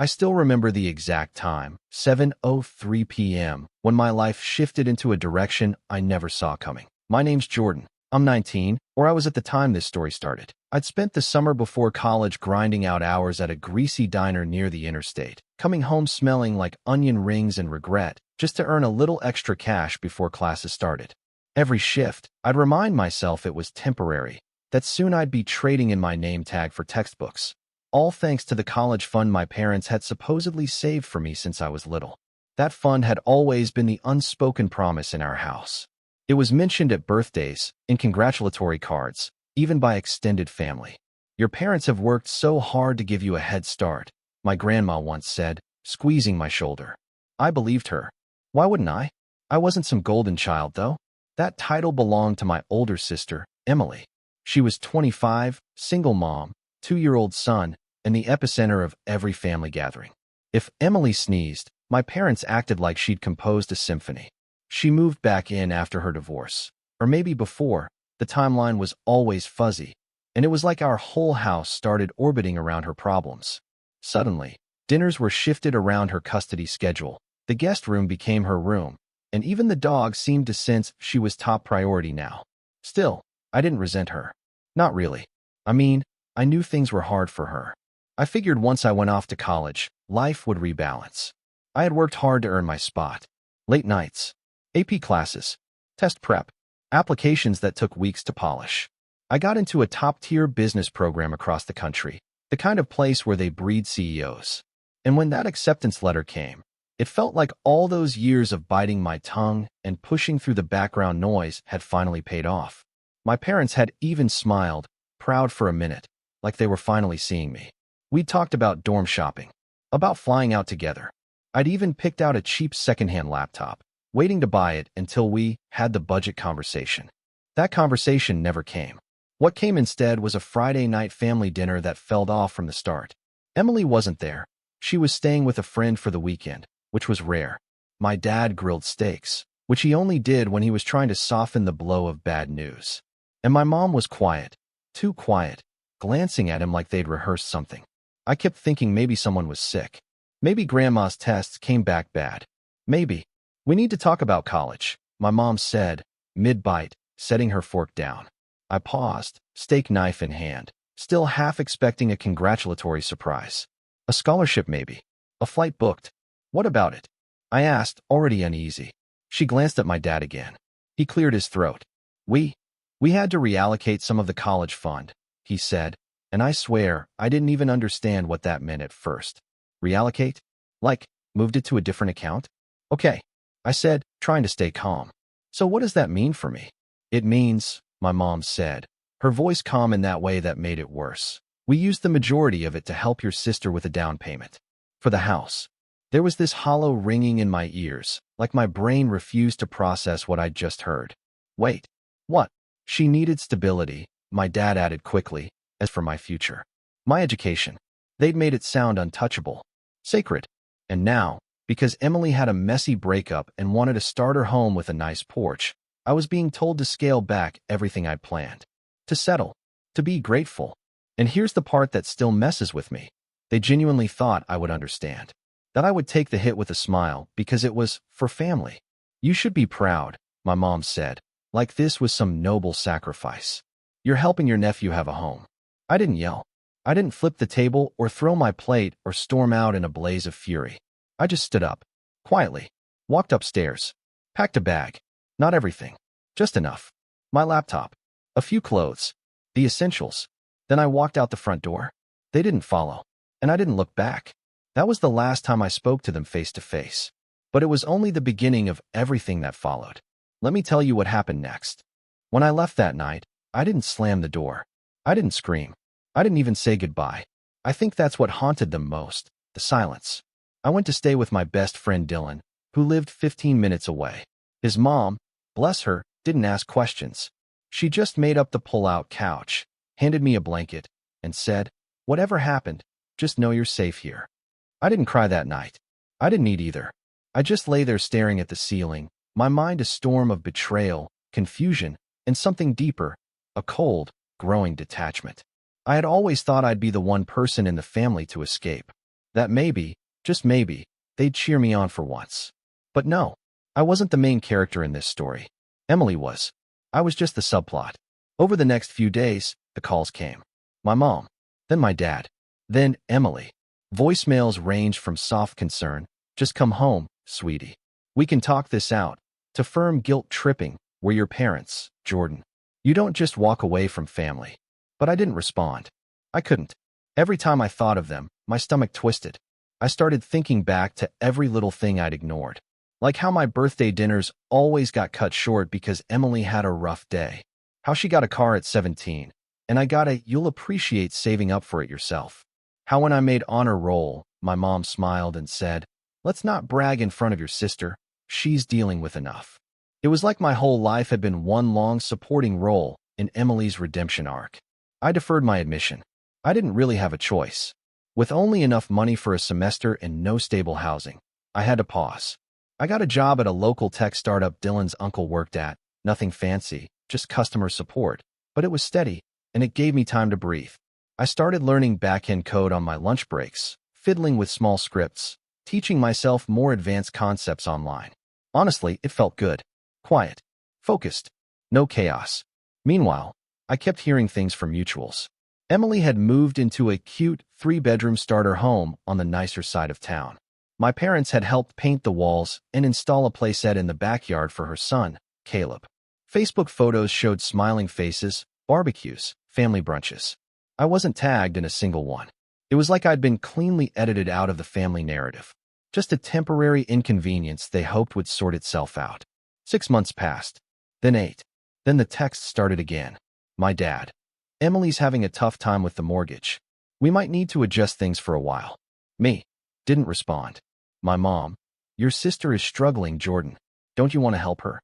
I still remember the exact time, 7:03 p.m., when my life shifted into a direction I never saw coming. My name's Jordan. I'm 19, or I was at the time this story started. I'd spent the summer before college grinding out hours at a greasy diner near the interstate, coming home smelling like onion rings and regret, just to earn a little extra cash before classes started. Every shift, I'd remind myself it was temporary, that soon I'd be trading in my name tag for textbooks. All thanks to the college fund my parents had supposedly saved for me since I was little. That fund had always been the unspoken promise in our house. It was mentioned at birthdays, in congratulatory cards, even by extended family. Your parents have worked so hard to give you a head start, my grandma once said, squeezing my shoulder. I believed her. Why wouldn't I? I wasn't some golden child, though. That title belonged to my older sister, Emily. She was 25, single mom, 2-year-old son, and the epicenter of every family gathering. If Emily sneezed, my parents acted like she'd composed a symphony. She moved back in after her divorce, or maybe before. The timeline was always fuzzy, and it was like our whole house started orbiting around her problems. Suddenly, dinners were shifted around her custody schedule. The guest room became her room, and even the dog seemed to sense she was top priority now. Still, I didn't resent her. Not really. I knew things were hard for her. I figured once I went off to college, life would rebalance. I had worked hard to earn my spot. Late nights, AP classes, test prep, applications that took weeks to polish. I got into a top-tier business program across the country, the kind of place where they breed CEOs. And when that acceptance letter came, it felt like all those years of biting my tongue and pushing through the background noise had finally paid off. My parents had even smiled, proud for a minute, like they were finally seeing me. We'd talked about dorm shopping, about flying out together. I'd even picked out a cheap secondhand laptop, waiting to buy it until we had the budget conversation. That conversation never came. What came instead was a Friday night family dinner that fell off from the start. Emily wasn't there. She was staying with a friend for the weekend, which was rare. My dad grilled steaks, which he only did when he was trying to soften the blow of bad news. And my mom was quiet, too quiet, glancing at him like they'd rehearsed something. I kept thinking maybe someone was sick. Maybe grandma's tests came back bad. Maybe. We need to talk about college, my mom said, mid-bite, setting her fork down. I paused, steak knife in hand, still half expecting a congratulatory surprise. A scholarship maybe. A flight booked. What about it? I asked, already uneasy. She glanced at my dad again. He cleared his throat. We had to reallocate some of the college fund, he said, and I swear I didn't even understand what that meant at first. Reallocate? Like, moved it to a different account? Okay, I said, trying to stay calm. So what does that mean for me? It means, my mom said, her voice calm in that way that made it worse. We used the majority of it to help your sister with a down payment. For the house. There was this hollow ringing in my ears, like my brain refused to process what I'd just heard. Wait, what? She needed stability, my dad added quickly, as for my future. My education. They'd made it sound untouchable, sacred. And now, because Emily had a messy breakup and wanted to start her home with a nice porch, I was being told to scale back everything I'd planned. To settle. To be grateful. And here's the part that still messes with me. They genuinely thought I would understand. That I would take the hit with a smile because it was for family. You should be proud, my mom said, like this was some noble sacrifice. You're helping your nephew have a home. I didn't yell. I didn't flip the table or throw my plate or storm out in a blaze of fury. I just stood up, quietly, walked upstairs, packed a bag. Not everything, just enough. My laptop, a few clothes, the essentials. Then I walked out the front door. They didn't follow, and I didn't look back. That was the last time I spoke to them face to face. But it was only the beginning of everything that followed. Let me tell you what happened next. When I left that night, I didn't slam the door. I didn't scream. I didn't even say goodbye. I think that's what haunted them most, the silence. I went to stay with my best friend Dylan, who lived 15 minutes away. His mom, bless her, didn't ask questions. She just made up the pull-out couch, handed me a blanket, and said, "Whatever happened, just know you're safe here." I didn't cry that night. I didn't eat either. I just lay there staring at the ceiling, my mind a storm of betrayal, confusion, and something deeper, a cold, growing detachment. I had always thought I'd be the one person in the family to escape. that maybe, just maybe, they'd cheer me on for once. But no, I wasn't the main character in this story. Emily was. I was just the subplot. Over the next few days, the calls came. My mom, then my dad, then Emily. Voicemails ranged from soft concern, just come home, sweetie. We can talk this out, to firm guilt-tripping, we're your parents, Jordan. You don't just walk away from family. But I didn't respond. I couldn't. Every time I thought of them, my stomach twisted. I started thinking back to every little thing I'd ignored. Like how my birthday dinners always got cut short because Emily had a rough day. How she got a car at 17, and I got a "you'll appreciate saving up for it yourself." How when I made honor roll, my mom smiled and said, "Let's not brag in front of your sister. She's dealing with enough." It was like my whole life had been one long supporting role in Emily's redemption arc. I deferred my admission. I didn't really have a choice. With only enough money for a semester and no stable housing, I had to pause. I got a job at a local tech startup Dylan's uncle worked at, nothing fancy, just customer support, but it was steady, and it gave me time to breathe. I started learning back-end code on my lunch breaks, fiddling with small scripts, teaching myself more advanced concepts online. Honestly, it felt good. Quiet. Focused. No chaos. Meanwhile, I kept hearing things from mutuals. Emily had moved into a cute 3-bedroom starter home on the nicer side of town. My parents had helped paint the walls and install a playset in the backyard for her son, Caleb. Facebook photos showed smiling faces, barbecues, family brunches. I wasn't tagged in a single one. It was like I'd been cleanly edited out of the family narrative. Just a temporary inconvenience they hoped would sort itself out. 6 months passed. Then 8. Then the texts started again. My dad. Emily's having a tough time with the mortgage. We might need to adjust things for a while. Me. Didn't respond. My mom. Your sister is struggling, Jordan. Don't you want to help her?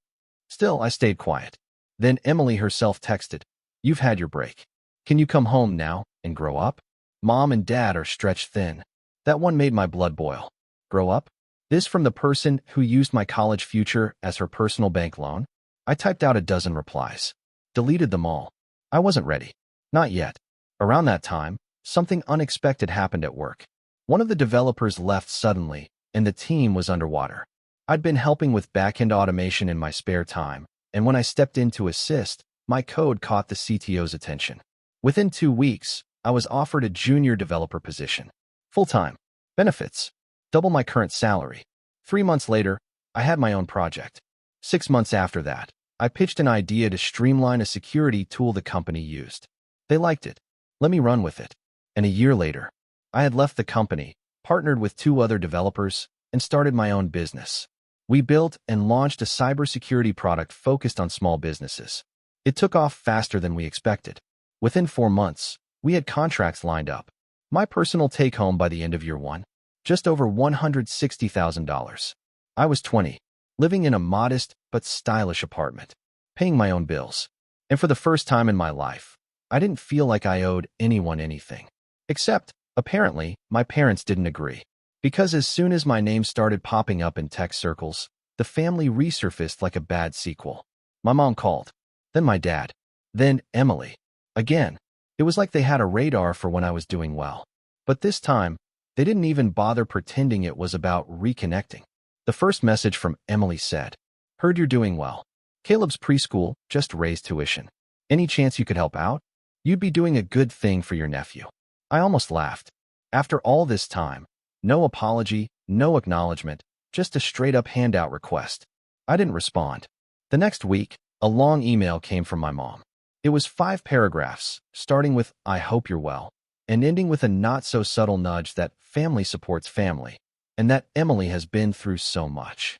Still, I stayed quiet. Then Emily herself texted, "You've had your break. Can you come home now and grow up? Mom and dad are stretched thin." That one made my blood boil. Grow up? This from the person who used my college future as her personal bank loan? I typed out a dozen replies. Deleted them all. I wasn't ready. Not yet. Around that time, something unexpected happened at work. One of the developers left suddenly, and the team was underwater. I'd been helping with back-end automation in my spare time, and when I stepped in to assist, my code caught the CTO's attention. Within 2 weeks, I was offered a junior developer position. Full-time. Benefits. Double my current salary. 3 months later, I had my own project. 6 months after that, I pitched an idea to streamline a security tool the company used. They liked it. Let me run with it. And a year later, I had left the company, partnered with 2 other developers, and started my own business. We built and launched a cybersecurity product focused on small businesses. It took off faster than we expected. Within 4 months, we had contracts lined up. My personal take-home by the end of year 1, just over $160,000. I was 20, living in a modest but stylish apartment, paying my own bills. And for the first time in my life, I didn't feel like I owed anyone anything. Except, apparently, my parents didn't agree. Because as soon as my name started popping up in tech circles, the family resurfaced like a bad sequel. My mom called. Then my dad. Then Emily. Again. It was like they had a radar for when I was doing well. But this time, they didn't even bother pretending it was about reconnecting. The first message from Emily said, "Heard you're doing well. Caleb's preschool just raised tuition. Any chance you could help out? You'd be doing a good thing for your nephew." I almost laughed. After all this time, no apology, no acknowledgement, just a straight-up handout request. I didn't respond. The next week, a long email came from my mom. It was 5 paragraphs, starting with "I hope you're well," and ending with a not-so-subtle nudge that family supports family, and that Emily has been through so much.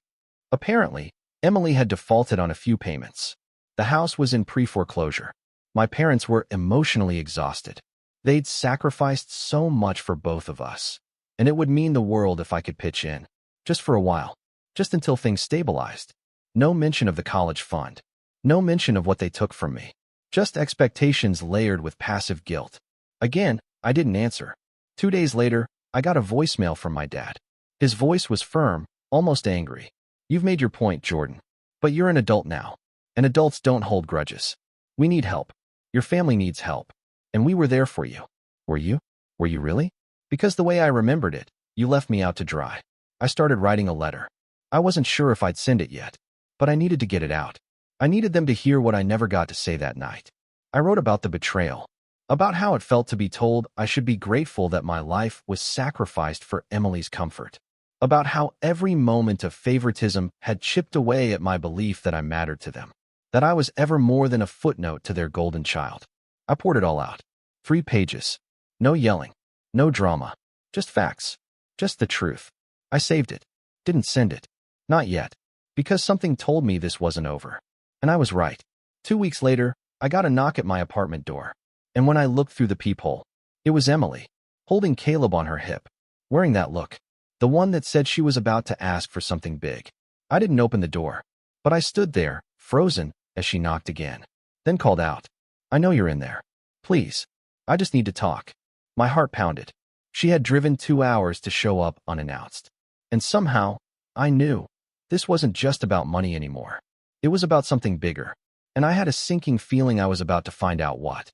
Apparently, Emily had defaulted on a few payments. The house was in pre-foreclosure. My parents were emotionally exhausted. They'd sacrificed so much for both of us, and it would mean the world if I could pitch in, just for a while, just until things stabilized. No mention of the college fund. No mention of what they took from me. Just expectations layered with passive guilt. Again, I didn't answer. 2 days later, I got a voicemail from my dad. His voice was firm, almost angry. "You've made your point, Jordan. But you're an adult now. And adults don't hold grudges. We need help. Your family needs help. And we were there for you." Were you? Were you really? Because the way I remembered it, You left me out to dry. I started writing a letter. I wasn't sure if I'd send it yet, but I needed to get it out. I needed them to hear what I never got to say that night. I wrote about the betrayal, about how it felt to be told I should be grateful that my life was sacrificed for Emily's comfort, about how every moment of favoritism had chipped away at my belief that I mattered to them, that I was ever more than a footnote to their golden child. I poured it all out. 3 pages. No yelling. No drama. Just facts. Just the truth. I saved it. Didn't send it. Not yet. Because something told me this wasn't over. And I was right. 2 weeks later, I got a knock at my apartment door. And when I looked through the peephole, it was Emily, holding Caleb on her hip, wearing that look, the one that said she was about to ask for something big. I didn't open the door, but I stood there, frozen, as she knocked again, then called out, "I know you're in there. Please. I just need to talk." My heart pounded. She had driven 2 hours to show up unannounced. And somehow, I knew this wasn't just about money anymore. It was about something bigger. And I had a sinking feeling I was about to find out what.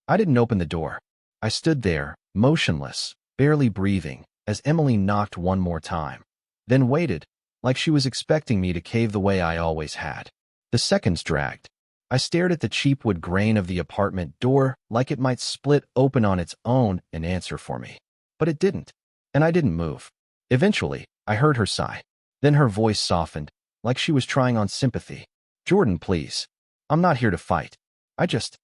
I didn't open the door. I stood there, motionless, barely breathing, as Emily knocked one more time, then waited, like she was expecting me to cave the way I always had. The seconds dragged. I stared at the cheap wood grain of the apartment door like it might split open on its own and answer for me. But it didn't, and I didn't move. Eventually, I heard her sigh. Then her voice softened, like she was trying on sympathy. "Jordan, please. I'm not here to fight. I just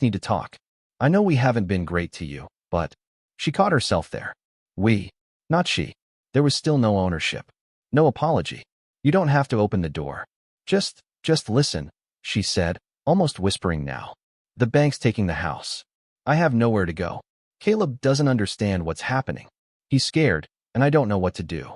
need to talk. I know we haven't been great to you, but..." She caught herself there. We, not she. There was still no ownership. No apology. "You don't have to open the door. Just listen," she said, almost whispering now. "The bank's taking the house. I have nowhere to go. Caleb doesn't understand what's happening. He's scared, and I don't know what to do."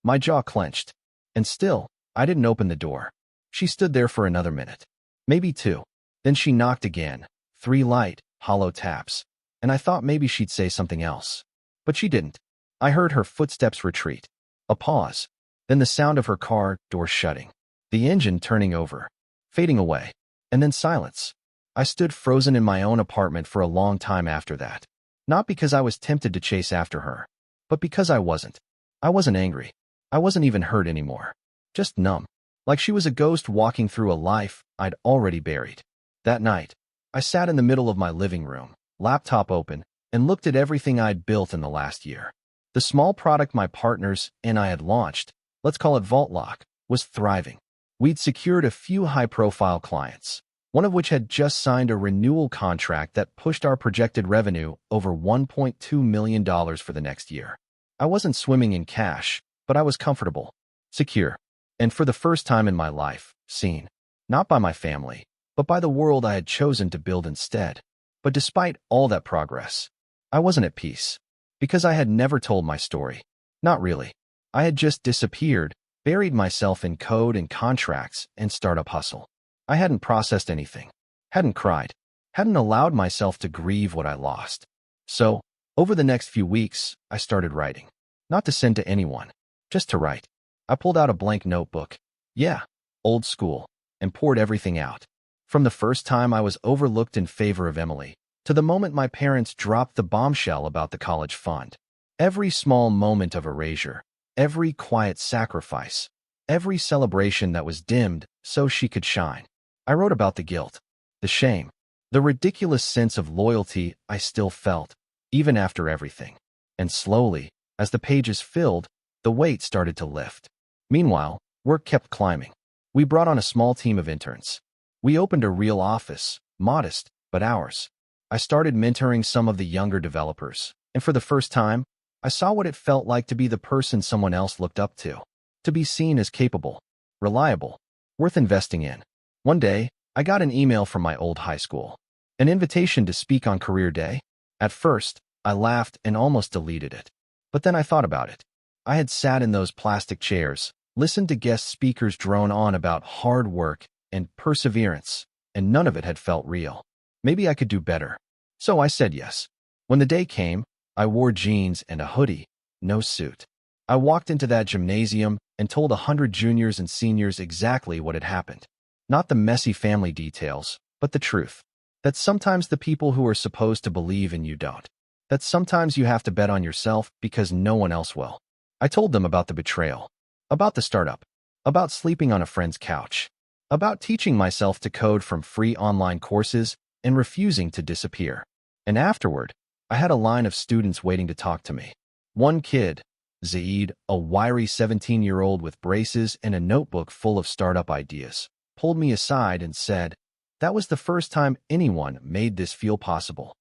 My jaw clenched. And still, I didn't open the door. She stood there for another minute. Maybe 2. Then she knocked again. 3 light, hollow taps. And I thought maybe she'd say something else. But she didn't. I heard her footsteps retreat. A pause. Then the sound of her car door shutting. The engine turning over. Fading away. And then silence. I stood frozen in my own apartment for a long time after that. Not because I was tempted to chase after her, but because I wasn't. I wasn't angry. I wasn't even hurt anymore. Just numb. Like she was a ghost walking through a life I'd already buried. That night, I sat in the middle of my living room, laptop open, and looked at everything I'd built in the last year. The small product my partners and I had launched, let's call it Vault Lock, was thriving. We'd secured a few high-profile clients, one of which had just signed a renewal contract that pushed our projected revenue over $1.2 million for the next year. I wasn't swimming in cash, but I was comfortable, secure, and for the first time in my life, seen, not by my family, but by the world I had chosen to build instead. But despite all that progress, I wasn't at peace, because I had never told my story. Not really. I had just disappeared, buried myself in code and contracts and startup hustle. I hadn't processed anything, hadn't cried, hadn't allowed myself to grieve what I lost. So, over the next few weeks, I started writing. Not to send to anyone, just to write. I pulled out a blank notebook. Yeah, old school, and poured everything out. From the first time I was overlooked in favor of Emily, to the moment my parents dropped the bombshell about the college fund. Every small moment of erasure, every quiet sacrifice, every celebration that was dimmed so she could shine. I wrote about the guilt, the shame, the ridiculous sense of loyalty I still felt, even after everything. And slowly, as the pages filled, the weight started to lift. Meanwhile, work kept climbing. We brought on a small team of interns. We opened a real office, modest, but ours. I started mentoring some of the younger developers, and for the first time, I saw what it felt like to be the person someone else looked up to be seen as capable, reliable, worth investing in. One day, I got an email from my old high school, an invitation to speak on Career Day. At first, I laughed and almost deleted it. But then I thought about it. I had sat in those plastic chairs, listened to guest speakers drone on about hard work and perseverance, and none of it had felt real. Maybe I could do better. So I said yes. When the day came, I wore jeans and a hoodie, no suit. I walked into that gymnasium and told 100 juniors and seniors exactly what had happened. Not the messy family details, but the truth. That sometimes the people who are supposed to believe in you don't. That sometimes you have to bet on yourself because no one else will. I told them about the betrayal, about the startup, about sleeping on a friend's couch, about teaching myself to code from free online courses and refusing to disappear. And afterward, I had a line of students waiting to talk to me. One kid, Zaid, a wiry 17-year-old with braces and a notebook full of startup ideas, pulled me aside and said, "That was the first time anyone made this feel possible."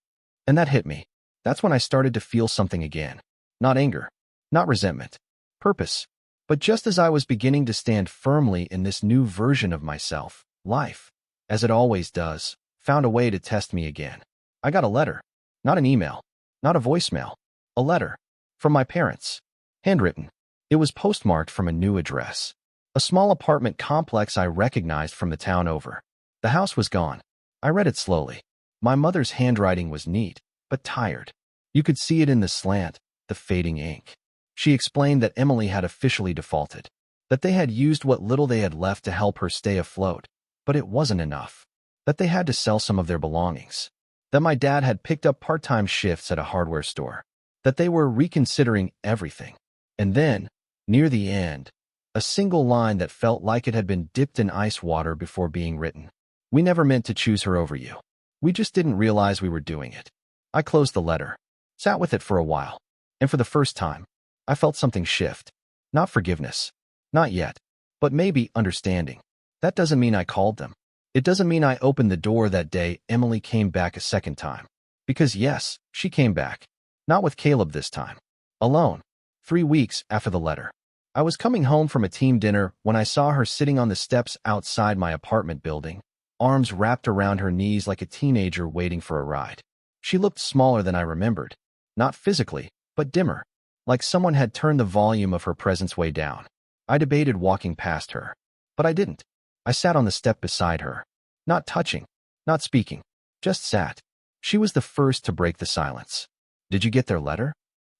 And that hit me. That's when I started to feel something again. Not anger, not resentment, purpose. But just as I was beginning to stand firmly in this new version of myself, life, as it always does, found a way to test me again. I got a letter, not an email, not a voicemail, a letter from my parents, handwritten. It was postmarked from a new address, a small apartment complex I recognized from the town over. The house was gone. I read it slowly. My mother's handwriting was neat, but tired. You could see it in the slant, the fading ink. She explained that Emily had officially defaulted, that they had used what little they had left to help her stay afloat, but it wasn't enough, that they had to sell some of their belongings, that my dad had picked up part-time shifts at a hardware store, that they were reconsidering everything. And then, near the end, a single line that felt like it had been dipped in ice water before being written. "We never meant to choose her over you. We just didn't realize we were doing it." I closed the letter, sat with it for a while, and for the first time, I felt something shift. Not forgiveness. Not yet. But maybe understanding. That doesn't mean I called them. It doesn't mean I opened the door that day Emily came back a second time. Because yes, she came back. Not with Caleb this time. Alone. 3 weeks after the letter. I was coming home from a team dinner when I saw her sitting on the steps outside my apartment building, arms wrapped around her knees like a teenager waiting for a ride. She looked smaller than I remembered. Not physically, but dimmer. Like someone had turned the volume of her presence way down. I debated walking past her, but I didn't. I sat on the step beside her. Not touching, not speaking, just sat. She was the first to break the silence. "Did you get their letter?"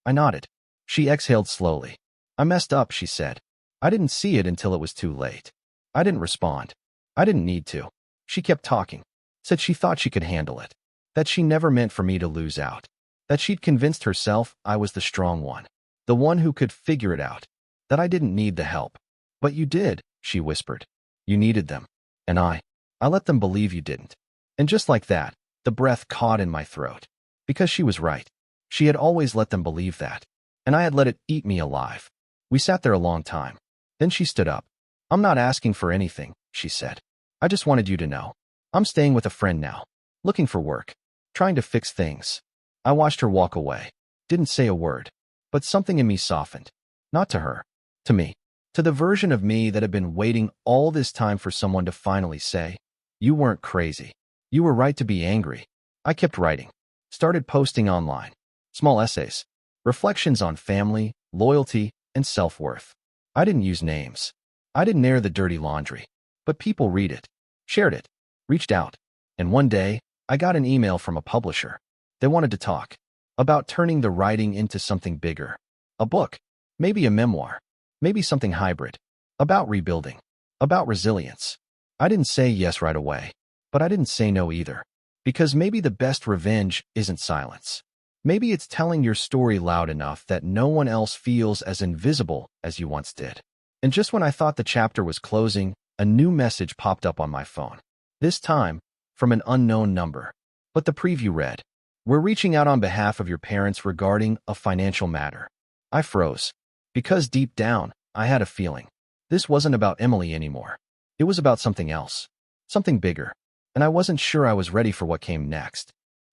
I nodded. She exhaled slowly. "I messed up," she said. "I didn't see it until it was too late." I didn't respond. I didn't need to. She kept talking. Said she thought she could handle it. That she never meant for me to lose out. That she'd convinced herself I was the strong one. The one who could figure it out. That I didn't need the help. "But you did," she whispered. "You needed them. And I let them believe you didn't." And just like that, the breath caught in my throat. Because she was right. She had always let them believe that. And I had let it eat me alive. We sat there a long time. Then she stood up. "I'm not asking for anything," she said. "I just wanted you to know. I'm staying with a friend now. Looking for work. Trying to fix things." I watched her walk away. Didn't say a word. But something in me softened. Not to her. To me. To the version of me that had been waiting all this time for someone to finally say, "You weren't crazy. You were right to be angry." I kept writing. Started posting online. Small essays. Reflections on family, loyalty, and self-worth. I didn't use names. I didn't air the dirty laundry. But people read it. Shared it. Reached out. And one day, I got an email from a publisher. They wanted to talk. About turning the writing into something bigger. A book. Maybe a memoir. Maybe something hybrid. About rebuilding. About resilience. I didn't say yes right away. But I didn't say no either. Because maybe the best revenge isn't silence. Maybe it's telling your story loud enough that no one else feels as invisible as you once did. And just when I thought the chapter was closing, a new message popped up on my phone. This time, from an unknown number. But the preview read, "We're reaching out on behalf of your parents regarding a financial matter." I froze. Because deep down, I had a feeling. This wasn't about Emily anymore. It was about something else. Something bigger. And I wasn't sure I was ready for what came next.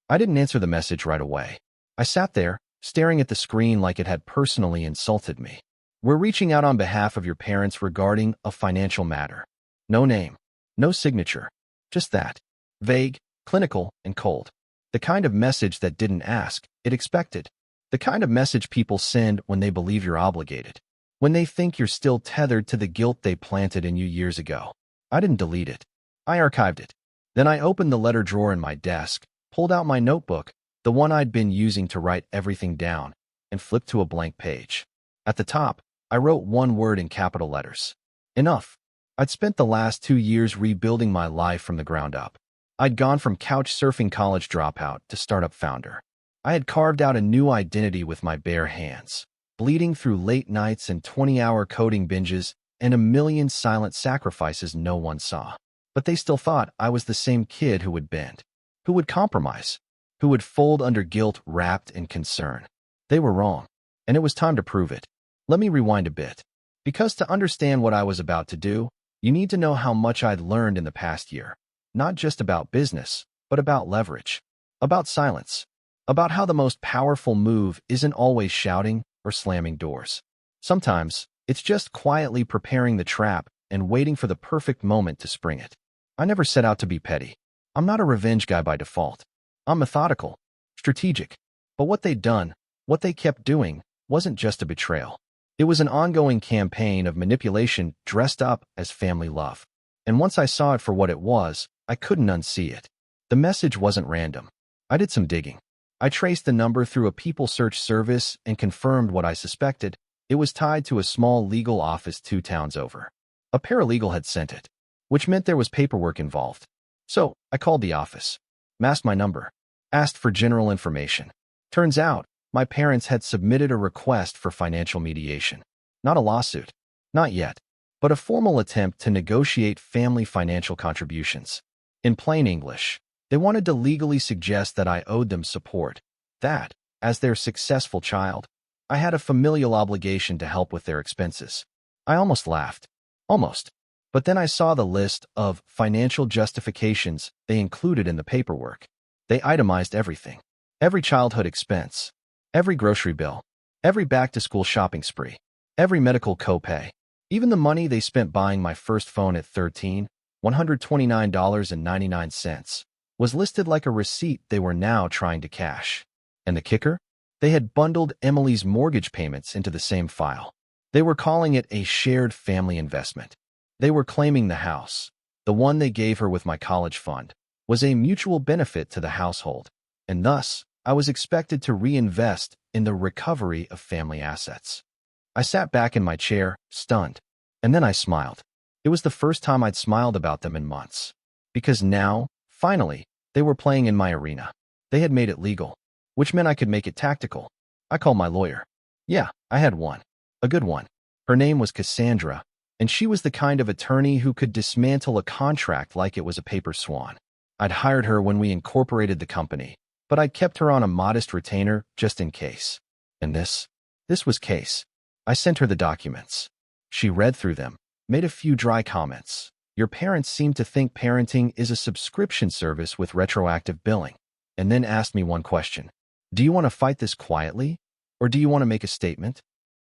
I didn't answer the message right away. I sat there, staring at the screen like it had personally insulted me. "We're reaching out on behalf of your parents regarding a financial matter." No name. No signature. Just that. Vague, clinical, and cold. The kind of message that didn't ask, it expected. The kind of message people send when they believe you're obligated. When they think you're still tethered to the guilt they planted in you years ago. I didn't delete it. I archived it. Then I opened the letter drawer in my desk, pulled out my notebook, the one I'd been using to write everything down, and flipped to a blank page. At the top, I wrote one word in capital letters. Enough. I'd spent the last 2 years rebuilding my life from the ground up. I'd gone from couch surfing college dropout to startup founder. I had carved out a new identity with my bare hands. bleeding through late nights and 20-hour coding binges and a million silent sacrifices no one saw. But they still thought I was the same kid who would bend, who would compromise, who would fold under guilt wrapped in concern. They were wrong, and it was time to prove it. Let me rewind a bit. Because to understand what I was about to do, you need to know how much I'd learned in the past year. Not just about business, but about leverage, about silence, about how the most powerful move isn't always shouting or slamming doors. Sometimes, it's just quietly preparing the trap and waiting for the perfect moment to spring it. I never set out to be petty. I'm not a revenge guy by default. I'm methodical, strategic. But what they'd done, what they kept doing, wasn't just a betrayal. It was an ongoing campaign of manipulation dressed up as family love. And once I saw it for what it was, I couldn't unsee it. The message wasn't random. I did some digging. I traced the number through a people search service and confirmed what I suspected. It was tied to a small legal office 2 towns over. A paralegal had sent it, which meant there was paperwork involved. So, I called the office, masked my number, asked for general information. Turns out, my parents had submitted a request for financial mediation. Not a lawsuit. Not yet. But a formal attempt to negotiate family financial contributions. In plain English, they wanted to legally suggest that I owed them support. That, as their successful child, I had a familial obligation to help with their expenses. I almost laughed. Almost. But then I saw the list of financial justifications they included in the paperwork. They itemized everything. Every childhood expense. Every grocery bill. Every back-to-school shopping spree. Every medical copay. Even the money they spent buying my first phone at 13, $129.99, was listed like a receipt they were now trying to cash. And the kicker? They had bundled Emily's mortgage payments into the same file. They were calling it a shared family investment. They were claiming the house, the one they gave her with my college fund, was a mutual benefit to the household, and thus, I was expected to reinvest in the recovery of family assets. I sat back in my chair, stunned, and then I smiled. It was the first time I'd smiled about them in months. Because now, finally, they were playing in my arena. They had made it legal, which meant I could make it tactical. I called my lawyer. Yeah, I had one. A good one. Her name was Cassandra, and she was the kind of attorney who could dismantle a contract like it was a paper swan. I'd hired her when we incorporated the company, but I'd kept her on a modest retainer just in case. And this was case. I sent her the documents. She read through them, made a few dry comments. Your parents seem to think parenting is a subscription service with retroactive billing. And then asked me one question. Do you want to fight this quietly, or do you want to make a statement?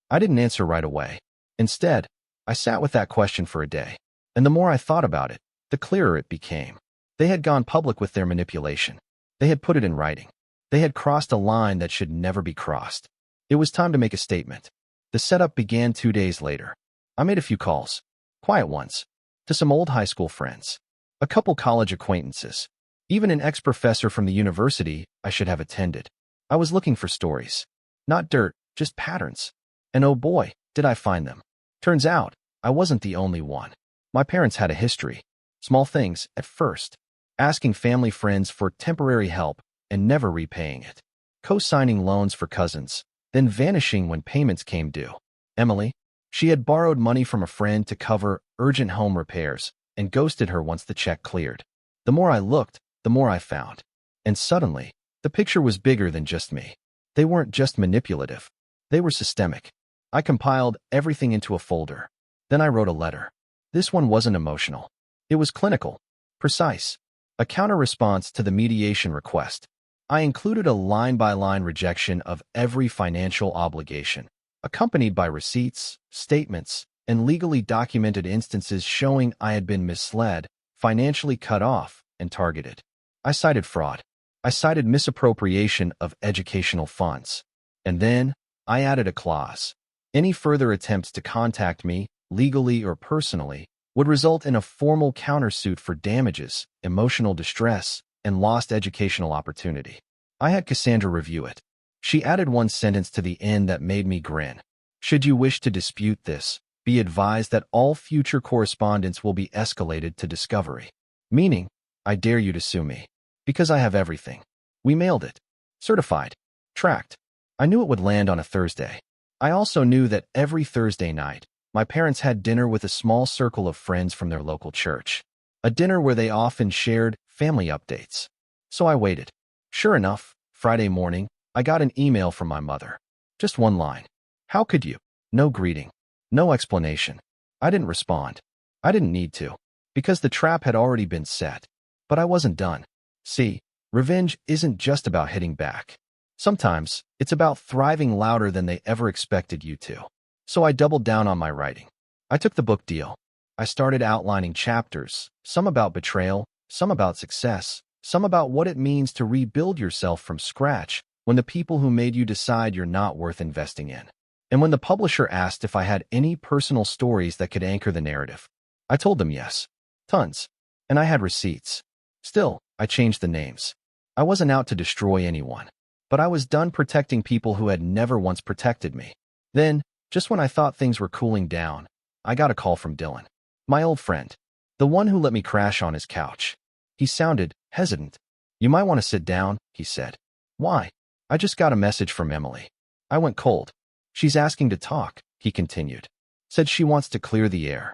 I didn't answer right away. Instead, I sat with that question for a day. And the more I thought about it, the clearer it became. They had gone public with their manipulation. They had put it in writing. They had crossed a line that should never be crossed. It was time to make a statement. The setup began 2 days later. I made a few calls, quiet ones, to some old high school friends, a couple college acquaintances, even an ex-professor from the university I should have attended. I was looking for stories. Not dirt, just patterns. And oh boy, did I find them. Turns out, I wasn't the only one. My parents had a history. Small things, at first. Asking family friends for temporary help and never repaying it. Co-signing loans for cousins, then vanishing when payments came due. Emily, she had borrowed money from a friend to cover urgent home repairs and ghosted her once the check cleared. The more I looked, the more I found. And suddenly, the picture was bigger than just me. They weren't just manipulative. They were systemic. I compiled everything into a folder. Then I wrote a letter. This one wasn't emotional. It was clinical, precise, a counter-response to the mediation request. I included a line-by-line rejection of every financial obligation, accompanied by receipts, statements, and legally documented instances showing I had been misled, financially cut off, and targeted. I cited fraud. I cited misappropriation of educational funds. And then, I added a clause. Any further attempts to contact me, legally or personally, would result in a formal countersuit for damages, emotional distress, and lost educational opportunity. I had Cassandra review it. She added one sentence to the end that made me grin. Should you wish to dispute this, be advised that all future correspondence will be escalated to discovery. Meaning, I dare you to sue me. Because I have everything. We mailed it. Certified. Tracked. I knew it would land on a Thursday. I also knew that every Thursday night, my parents had dinner with a small circle of friends from their local church. A dinner where they often shared family updates. So I waited. Sure enough, Friday morning, I got an email from my mother. Just one line. How could you? No greeting. No explanation. I didn't respond. I didn't need to, because the trap had already been set. But I wasn't done. See, revenge isn't just about hitting back. Sometimes, it's about thriving louder than they ever expected you to. So I doubled down on my writing. I took the book deal. I started outlining chapters, some about betrayal, some about success, some about what it means to rebuild yourself from scratch when the people who made you decide you're not worth investing in. And when the publisher asked if I had any personal stories that could anchor the narrative, I told them yes. Tons. And I had receipts. Still, I changed the names. I wasn't out to destroy anyone. But I was done protecting people who had never once protected me. Then, just when I thought things were cooling down, I got a call from Dylan. My old friend. The one who let me crash on his couch. He sounded hesitant. You might want to sit down, he said. Why? I just got a message from Emily. I went cold. She's asking to talk, he continued. Said she wants to clear the air.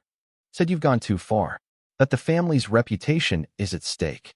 Said you've gone too far. That the family's reputation is at stake.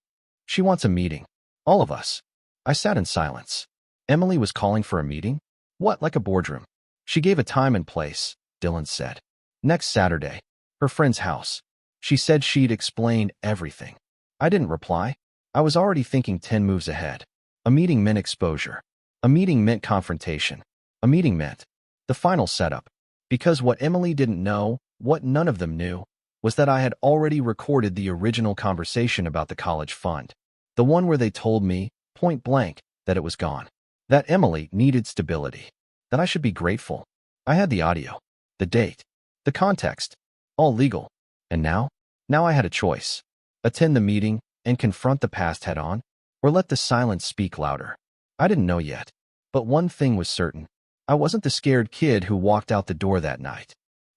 She wants a meeting. All of us. I sat in silence. Emily was calling for a meeting? What, like a boardroom? She gave a time and place, Dylan said. Next Saturday. Her friend's house. She said she'd explain everything. I didn't reply. I was already thinking 10 moves ahead. A meeting meant exposure. A meeting meant confrontation. A meeting meant the final setup. Because what Emily didn't know, what none of them knew, was that I had already recorded the original conversation about the college fund. The one where they told me, point blank, that it was gone. That Emily needed stability. That I should be grateful. I had the audio, the date, the context, all legal. And now? Now I had a choice. Attend the meeting and confront the past head on, or let the silence speak louder. I didn't know yet. But one thing was certain. I wasn't the scared kid who walked out the door that night.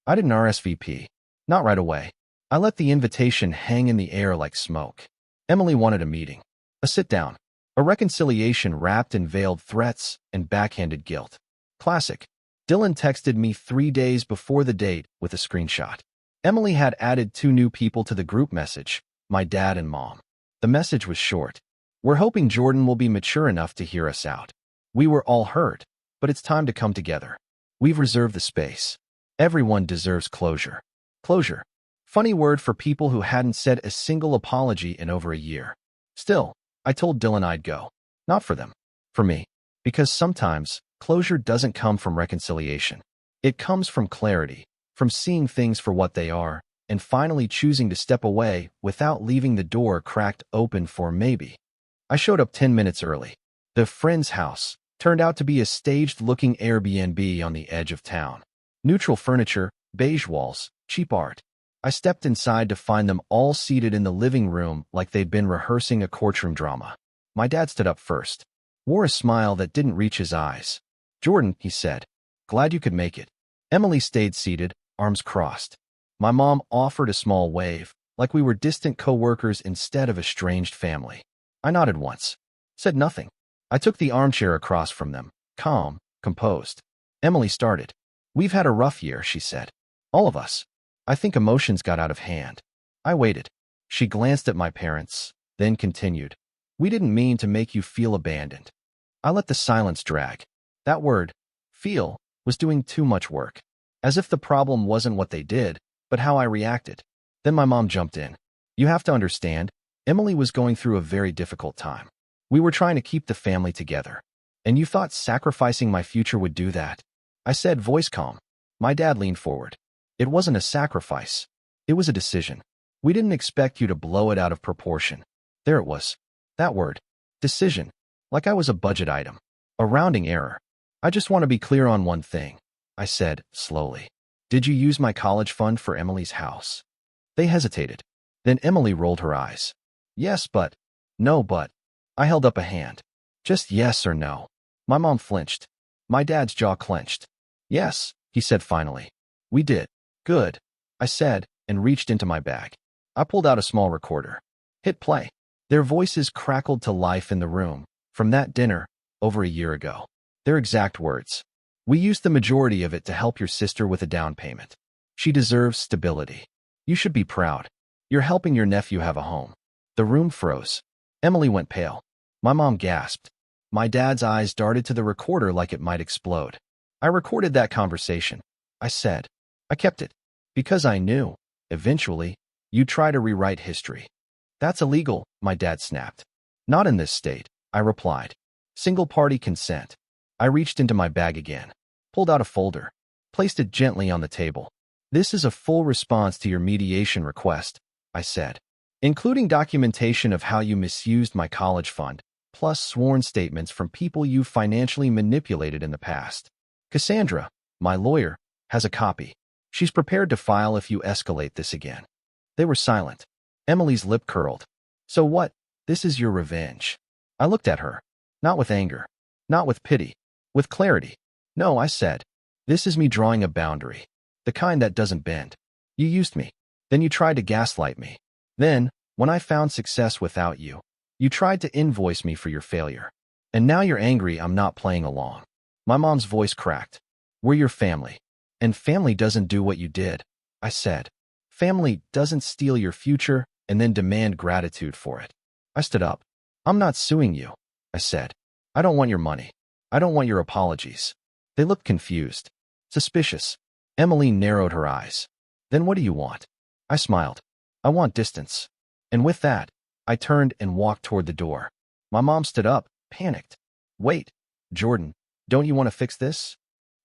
I didn't RSVP. Not right away. I let the invitation hang in the air like smoke. Emily wanted a meeting. A sit-down. A reconciliation wrapped in veiled threats and backhanded guilt. Classic. Dylan texted me 3 days before the date with a screenshot. Emily had added 2 new people to the group message, my dad and mom. The message was short. We're hoping Jordan will be mature enough to hear us out. We were all hurt, but it's time to come together. We've reserved the space. Everyone deserves closure. Closure. Funny word for people who hadn't said a single apology in over a year. Still, I told Dylan I'd go. Not for them. For me. Because sometimes, closure doesn't come from reconciliation. It comes from clarity, from seeing things for what they are, and finally choosing to step away without leaving the door cracked open for maybe. I showed up 10 minutes early. The friend's house turned out to be a staged-looking Airbnb on the edge of town. Neutral furniture, beige walls, cheap art. I stepped inside to find them all seated in the living room like they'd been rehearsing a courtroom drama. My dad stood up first. Wore a smile that didn't reach his eyes. Jordan, he said. Glad you could make it. Emily stayed seated, arms crossed. My mom offered a small wave, like we were distant co-workers instead of estranged family. I nodded once. Said nothing. I took the armchair across from them, calm, composed. Emily started. We've had a rough year, she said. All of us. I think emotions got out of hand. I waited. She glanced at my parents, then continued. We didn't mean to make you feel abandoned. I let the silence drag. That word, feel, was doing too much work. As if the problem wasn't what they did, but how I reacted. Then my mom jumped in. You have to understand, Emily was going through a very difficult time. We were trying to keep the family together. And you thought sacrificing my future would do that? I said, voice calm. My dad leaned forward. It wasn't a sacrifice. It was a decision. We didn't expect you to blow it out of proportion. There it was. That word. Decision. Like I was a budget item. A rounding error. I just want to be clear on one thing, I said, slowly. Did you use my college fund for Emily's house? They hesitated. Then Emily rolled her eyes. Yes, but. No, but. I held up a hand. Just yes or no. My mom flinched. My dad's jaw clenched. Yes, he said finally. We did. Good, I said, and reached into my bag. I pulled out a small recorder. Hit play. Their voices crackled to life in the room, from that dinner, over a year ago. Their exact words. We used the majority of it to help your sister with a down payment. She deserves stability. You should be proud. You're helping your nephew have a home." The room froze. Emily went pale. My mom gasped. My dad's eyes darted to the recorder like it might explode. "I recorded that conversation," I said. "I kept it. Because I knew, eventually, you'd try to rewrite history." "That's illegal," my dad snapped. "Not in this state," I replied. "Single-party consent." I reached into my bag again, pulled out a folder, placed it gently on the table. "This is a full response to your mediation request," I said, "including documentation of how you misused my college fund, plus sworn statements from people you financially manipulated in the past. Cassandra, my lawyer, has a copy. She's prepared to file if you escalate this again." They were silent. Emily's lip curled. "So what? This is your revenge?" I looked at her. Not with anger. Not with pity. With clarity. "No," I said. "This is me drawing a boundary. The kind that doesn't bend. You used me. Then you tried to gaslight me. Then, when I found success without you, you tried to invoice me for your failure. And now you're angry I'm not playing along." My mom's voice cracked. "We're your family. And family doesn't do what you did," I said. "Family doesn't steal your future and then demand gratitude for it." I stood up. "I'm not suing you," I said. "I don't want your money. I don't want your apologies." They looked confused. Suspicious. Emily narrowed her eyes. "Then what do you want?" I smiled. "I want distance." And with that, I turned and walked toward the door. My mom stood up, panicked. "Wait, Jordan, don't you want to fix this?"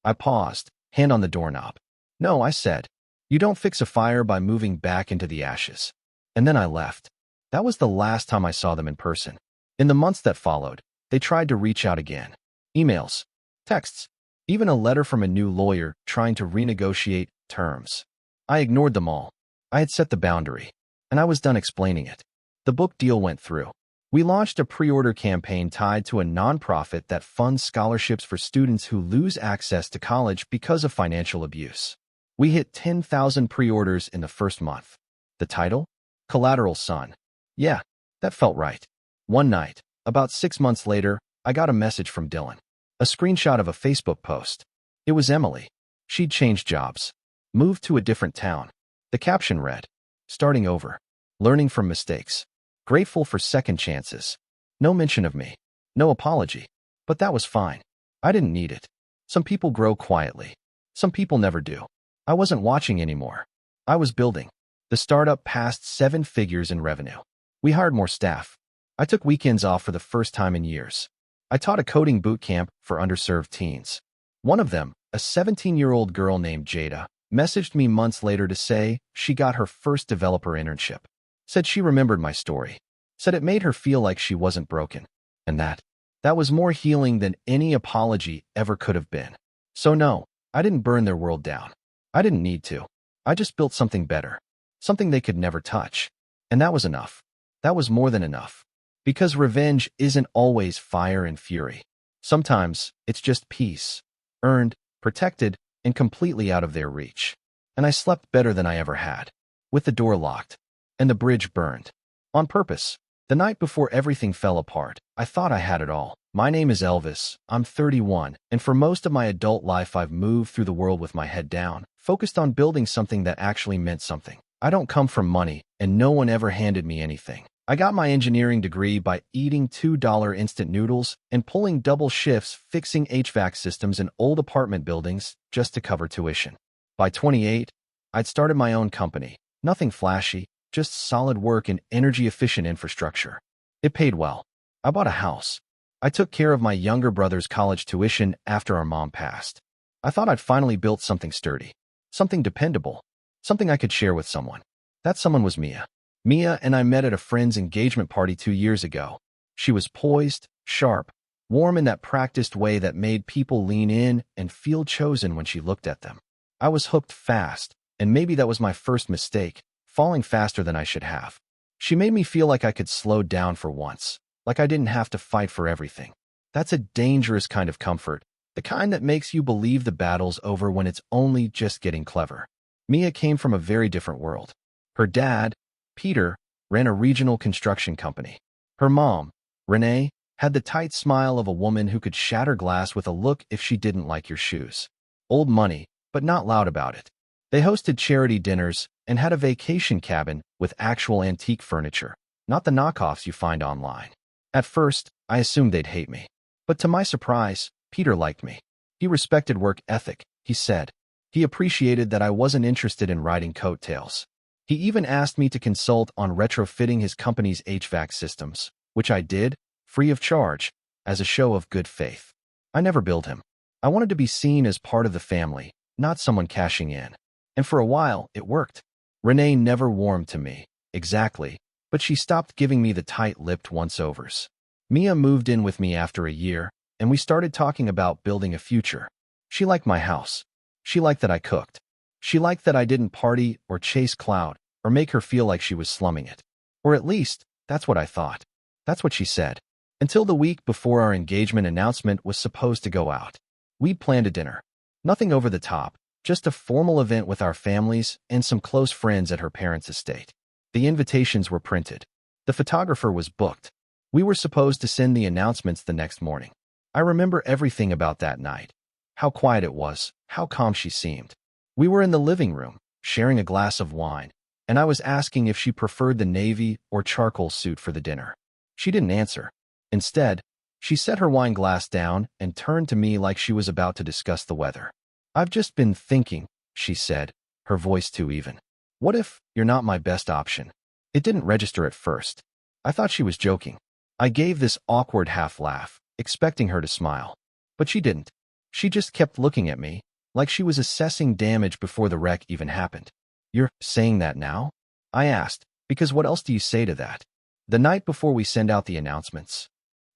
I paused, hand on the doorknob. "No," I said. "You don't fix a fire by moving back into the ashes." And then I left. That was the last time I saw them in person. In the months that followed, they tried to reach out again. Emails, texts, even a letter from a new lawyer trying to renegotiate terms. I ignored them all. I had set the boundary, and I was done explaining it. The book deal went through. We launched a pre-order campaign tied to a nonprofit that funds scholarships for students who lose access to college because of financial abuse. We hit 10,000 pre-orders in the first month. The title? Collateral Son. Yeah, that felt right. One night, about 6 months later, I got a message from Dylan. A screenshot of a Facebook post. It was Emily. She'd changed jobs, moved to a different town. The caption read, "Starting over, learning from mistakes, grateful for second chances." No mention of me, no apology. But that was fine. I didn't need it. Some people grow quietly. Some people never do. I wasn't watching anymore. I was building. The startup passed 7 figures in revenue. We hired more staff. I took weekends off for the first time in years. I taught a coding boot camp for underserved teens. One of them, a 17-year-old girl named Jada, messaged me months later to say she got her first developer internship. Said she remembered my story. Said it made her feel like she wasn't broken. And that was more healing than any apology ever could have been. So no, I didn't burn their world down. I didn't need to. I just built something better. Something they could never touch. And that was enough. That was more than enough. Because revenge isn't always fire and fury. Sometimes it's just peace, earned, protected, and completely out of their reach. And I slept better than I ever had. With the door locked. And the bridge burned. On purpose. The night before everything fell apart, I thought I had it all. My name is Elvis, I'm 31, and for most of my adult life I've moved through the world with my head down, focused on building something that actually meant something. I don't come from money, and no one ever handed me anything. I got my engineering degree by eating $2 instant noodles and pulling double shifts fixing HVAC systems in old apartment buildings just to cover tuition. By 28, I'd started my own company. Nothing flashy, just solid work in energy-efficient infrastructure. It paid well. I bought a house. I took care of my younger brother's college tuition after our mom passed. I thought I'd finally built something sturdy, something dependable, something I could share with someone. That someone was Mia. Mia and I met at a friend's engagement party 2 years ago. She was poised, sharp, warm in that practiced way that made people lean in and feel chosen when she looked at them. I was hooked fast, and maybe that was my first mistake, falling faster than I should have. She made me feel like I could slow down for once, like I didn't have to fight for everything. That's a dangerous kind of comfort, the kind that makes you believe the battle's over when it's only just getting clever. Mia came from a very different world. Her dad, Peter, ran a regional construction company. Her mom, Renee, Had the tight smile of a woman who could shatter glass with a look if she didn't like your shoes. Old money, but not loud about it. They hosted charity dinners and had a vacation cabin with actual antique furniture, not the knockoffs you find online. At first, I assumed they'd hate me. But to my surprise, Peter liked me. He respected work ethic, he said. He appreciated that I wasn't interested in riding coattails. He even asked me to consult on retrofitting his company's HVAC systems, which I did, free of charge, as a show of good faith. I never billed him. I wanted to be seen as part of the family, not someone cashing in. And for a while, it worked. Renee never warmed to me, exactly, but she stopped giving me the tight-lipped once-overs. Mia moved in with me after a year, and we started talking about building a future. She liked my house. She liked that I cooked. She liked that I didn't party or chase clout or make her feel like she was slumming it. Or at least, that's what I thought. That's what she said. Until the week before our engagement announcement was supposed to go out. We'd planned a dinner. Nothing over the top, just a formal event with our families and some close friends at her parents' estate. The invitations were printed. The photographer was booked. We were supposed to send the announcements the next morning. I remember everything about that night. How quiet it was, how calm she seemed. We were in the living room, sharing a glass of wine, and I was asking if she preferred the navy or charcoal suit for the dinner. She didn't answer. Instead, she set her wine glass down and turned to me like she was about to discuss the weather. "I've just been thinking," she said, her voice too even. "What if you're not my best option?" It didn't register at first. I thought she was joking. I gave this awkward half-laugh, expecting her to smile. But she didn't. She just kept looking at me, like she was assessing damage before the wreck even happened. "You're saying that now?" I asked, because what else do you say to that? The night before we send out the announcements.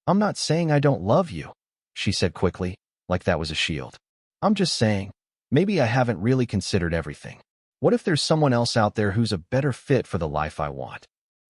"I'm not saying I don't love you," she said quickly, like that was a shield. "I'm just saying, maybe I haven't really considered everything. What if there's someone else out there who's a better fit for the life I want?"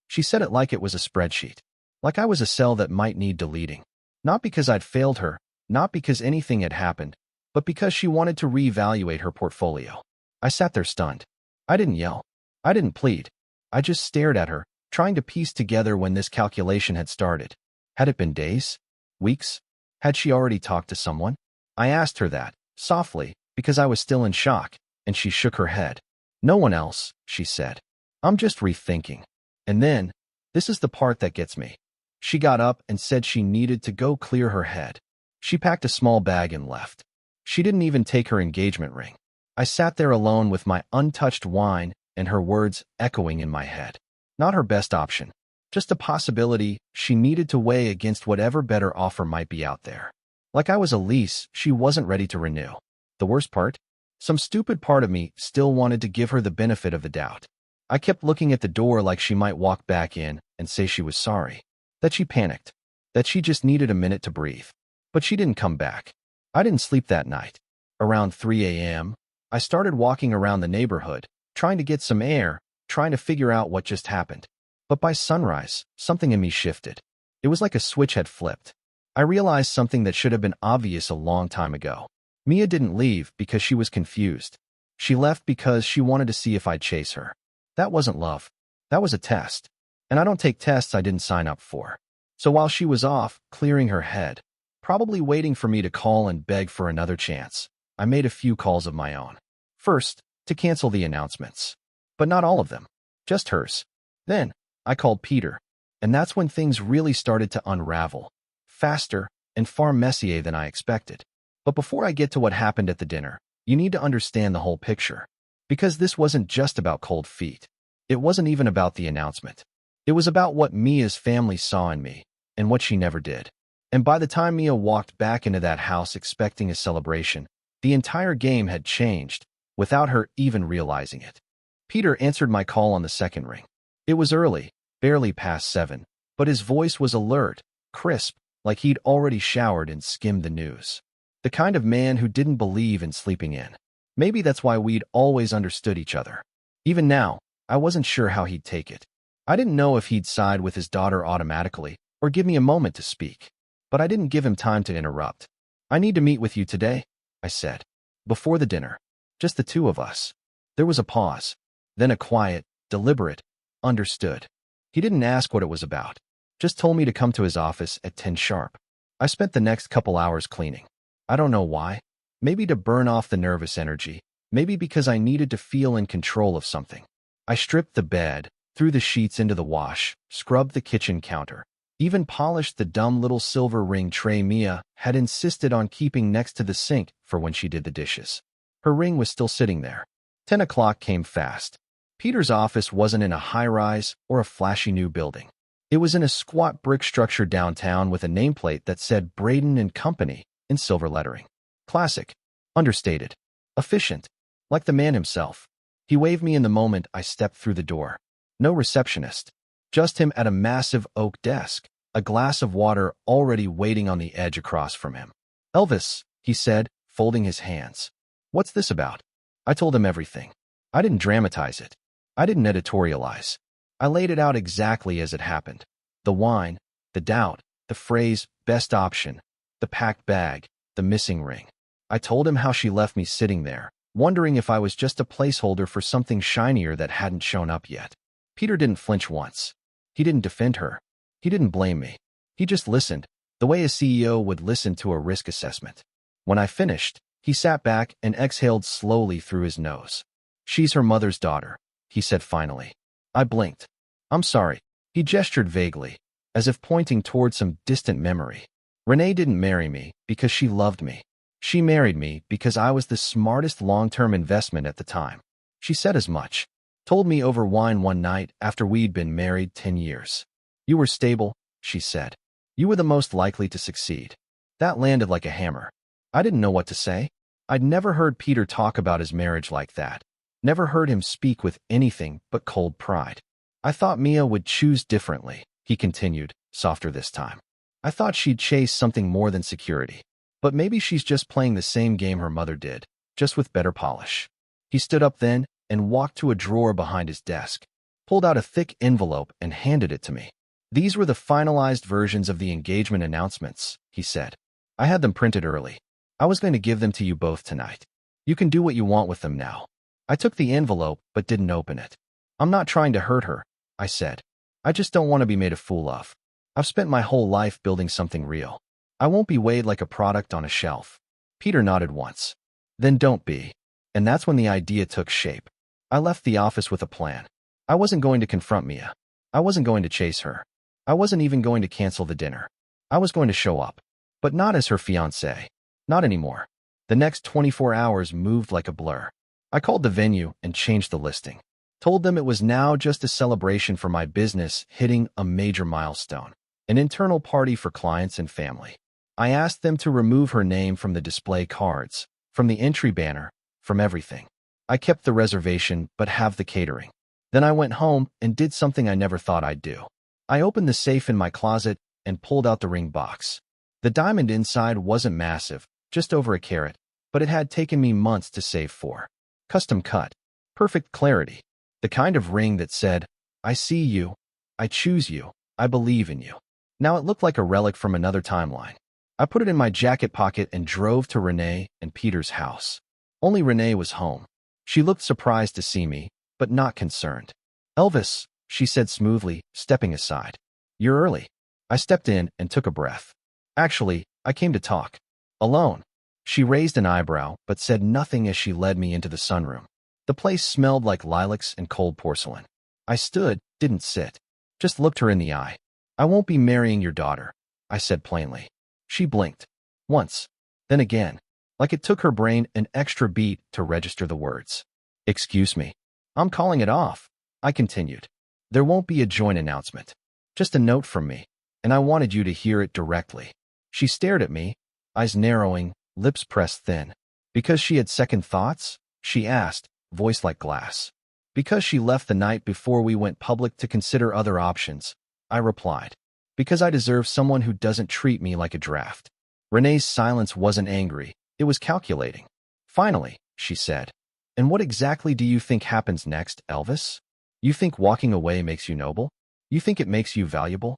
She said it like it was a spreadsheet, like I was a cell that might need deleting. Not because I'd failed her, not because anything had happened, but because she wanted to reevaluate her portfolio. I sat there stunned. I didn't yell. I didn't plead. I just stared at her, trying to piece together when this calculation had started. Had it been days? Weeks? Had she already talked to someone? I asked her that, softly, because I was still in shock, and she shook her head. "No one else," she said. "I'm just rethinking." And then, this is the part that gets me. She got up and said she needed to go clear her head. She packed a small bag and left. She didn't even take her engagement ring. I sat there alone with my untouched wine and her words echoing in my head. Not her best option. Just a possibility she needed to weigh against whatever better offer might be out there. Like I was a lease she wasn't ready to renew. The worst part? Some stupid part of me still wanted to give her the benefit of the doubt. I kept looking at the door like she might walk back in and say she was sorry. That she panicked. That she just needed a minute to breathe. But she didn't come back. I didn't sleep that night. Around 3 a.m., I started walking around the neighborhood, trying to get some air, trying to figure out what just happened. But by sunrise, something in me shifted. It was like a switch had flipped. I realized something that should have been obvious a long time ago. Mia didn't leave because she was confused. She left because she wanted to see if I'd chase her. That wasn't love. That was a test. And I don't take tests I didn't sign up for. So while she was off, clearing her head, probably waiting for me to call and beg for another chance, I made a few calls of my own. First, to cancel the announcements. But not all of them. Just hers. Then, I called Peter. And that's when things really started to unravel. Faster and far messier than I expected. But before I get to what happened at the dinner, you need to understand the whole picture. Because this wasn't just about cold feet. It wasn't even about the announcement. It was about what Mia's family saw in me, and what she never did. And by the time Mia walked back into that house expecting a celebration, the entire game had changed, without her even realizing it. Peter answered my call on the second ring. It was early, barely past 7, but his voice was alert, crisp, like he'd already showered and skimmed the news. The kind of man who didn't believe in sleeping in. Maybe that's why we'd always understood each other. Even now, I wasn't sure how he'd take it. I didn't know if he'd side with his daughter automatically, or give me a moment to speak. But I didn't give him time to interrupt. "I need to meet with you today," I said. "Before the dinner. Just the two of us." There was a pause. Then a quiet, deliberate, "understood." He didn't ask what it was about. Just told me to come to his office at 10 sharp. I spent the next couple hours cleaning. I don't know why. Maybe to burn off the nervous energy. Maybe because I needed to feel in control of something. I stripped the bed, threw the sheets into the wash, scrubbed the kitchen counter, even polished the dumb little silver ring tray Mia had insisted on keeping next to the sink for when she did the dishes. Her ring was still sitting there. 10 o'clock came fast. Peter's office wasn't in a high-rise or a flashy new building. It was in a squat brick structure downtown with a nameplate that said Braden and Company in silver lettering. Classic. Understated. Efficient. Like the man himself. He waved me in the moment I stepped through the door. No receptionist. Just him at a massive oak desk, a glass of water already waiting on the edge across from him. "Elvis," he said, folding his hands. "What's this about?" I told him everything. I didn't dramatize it. I didn't editorialize. I laid it out exactly as it happened. The wine, the doubt, the phrase, best option, the packed bag, the missing ring. I told him how she left me sitting there, wondering if I was just a placeholder for something shinier that hadn't shown up yet. Peter didn't flinch once. He didn't defend her. He didn't blame me. He just listened, the way a CEO would listen to a risk assessment. When I finished, he sat back and exhaled slowly through his nose. "She's her mother's daughter," he said finally. I blinked. "I'm sorry." He gestured vaguely, as if pointing toward some distant memory. "Renee didn't marry me because she loved me. She married me because I was the smartest long-term investment at the time. She said as much. Told me over wine one night after we'd been married 10 years. You were stable," she said. "You were the most likely to succeed." That landed like a hammer. I didn't know what to say. I'd never heard Peter talk about his marriage like that. Never heard him speak with anything but cold pride. "I thought Mia would choose differently," he continued, softer this time. "I thought she'd chase something more than security. But maybe she's just playing the same game her mother did, just with better polish." He stood up then and walked to a drawer behind his desk, pulled out a thick envelope and handed it to me. "These were the finalized versions of the engagement announcements," he said. "I had them printed early. I was going to give them to you both tonight. You can do what you want with them now." I took the envelope but didn't open it. "I'm not trying to hurt her," I said. "I just don't want to be made a fool of. I've spent my whole life building something real. I won't be weighed like a product on a shelf." Peter nodded once. "Then don't be." And that's when the idea took shape. I left the office with a plan. I wasn't going to confront Mia. I wasn't going to chase her. I wasn't even going to cancel the dinner. I was going to show up. But not as her fiancé. Not anymore. The next 24 hours moved like a blur. I called the venue and changed the listing. Told them it was now just a celebration for my business hitting a major milestone. An internal party for clients and family. I asked them to remove her name from the display cards, from the entry banner, from everything. I kept the reservation but have the catering. Then I went home and did something I never thought I'd do. I opened the safe in my closet and pulled out the ring box. The diamond inside wasn't massive, just over a carat, but it had taken me months to save for. Custom cut. Perfect clarity. The kind of ring that said, "I see you. I choose you. I believe in you." Now it looked like a relic from another timeline. I put it in my jacket pocket and drove to Renee and Peter's house. Only Renee was home. She looked surprised to see me, but not concerned. "Elvis," she said smoothly, stepping aside. "You're early." I stepped in and took a breath. "Actually, I came to talk. Alone." She raised an eyebrow, but said nothing as she led me into the sunroom. The place smelled like lilacs and cold porcelain. I stood, didn't sit. Just looked her in the eye. "I won't be marrying your daughter," I said plainly. She blinked. Once. Then again. Like it took her brain an extra beat to register the words. "Excuse me. I'm calling it off," I continued. "There won't be a joint announcement. Just a note from me, and I wanted you to hear it directly." She stared at me, eyes narrowing, lips pressed thin. "Because she had second thoughts?" she asked, voice like glass. "Because she left the night before we went public to consider other options," I replied. "Because I deserve someone who doesn't treat me like a draft." Renee's silence wasn't angry, it was calculating. "Finally," she said. "And what exactly do you think happens next, Elvis? You think walking away makes you noble? You think it makes you valuable?"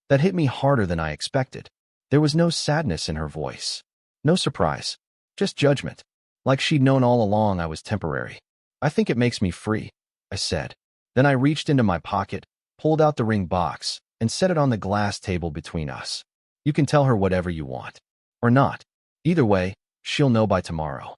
That hit me harder than I expected. There was no sadness in her voice. No surprise. Just judgment. Like she'd known all along I was temporary. "I think it makes me free," I said. Then I reached into my pocket, pulled out the ring box, and set it on the glass table between us. You can tell her whatever you want. Or not. Either way, she'll know by tomorrow.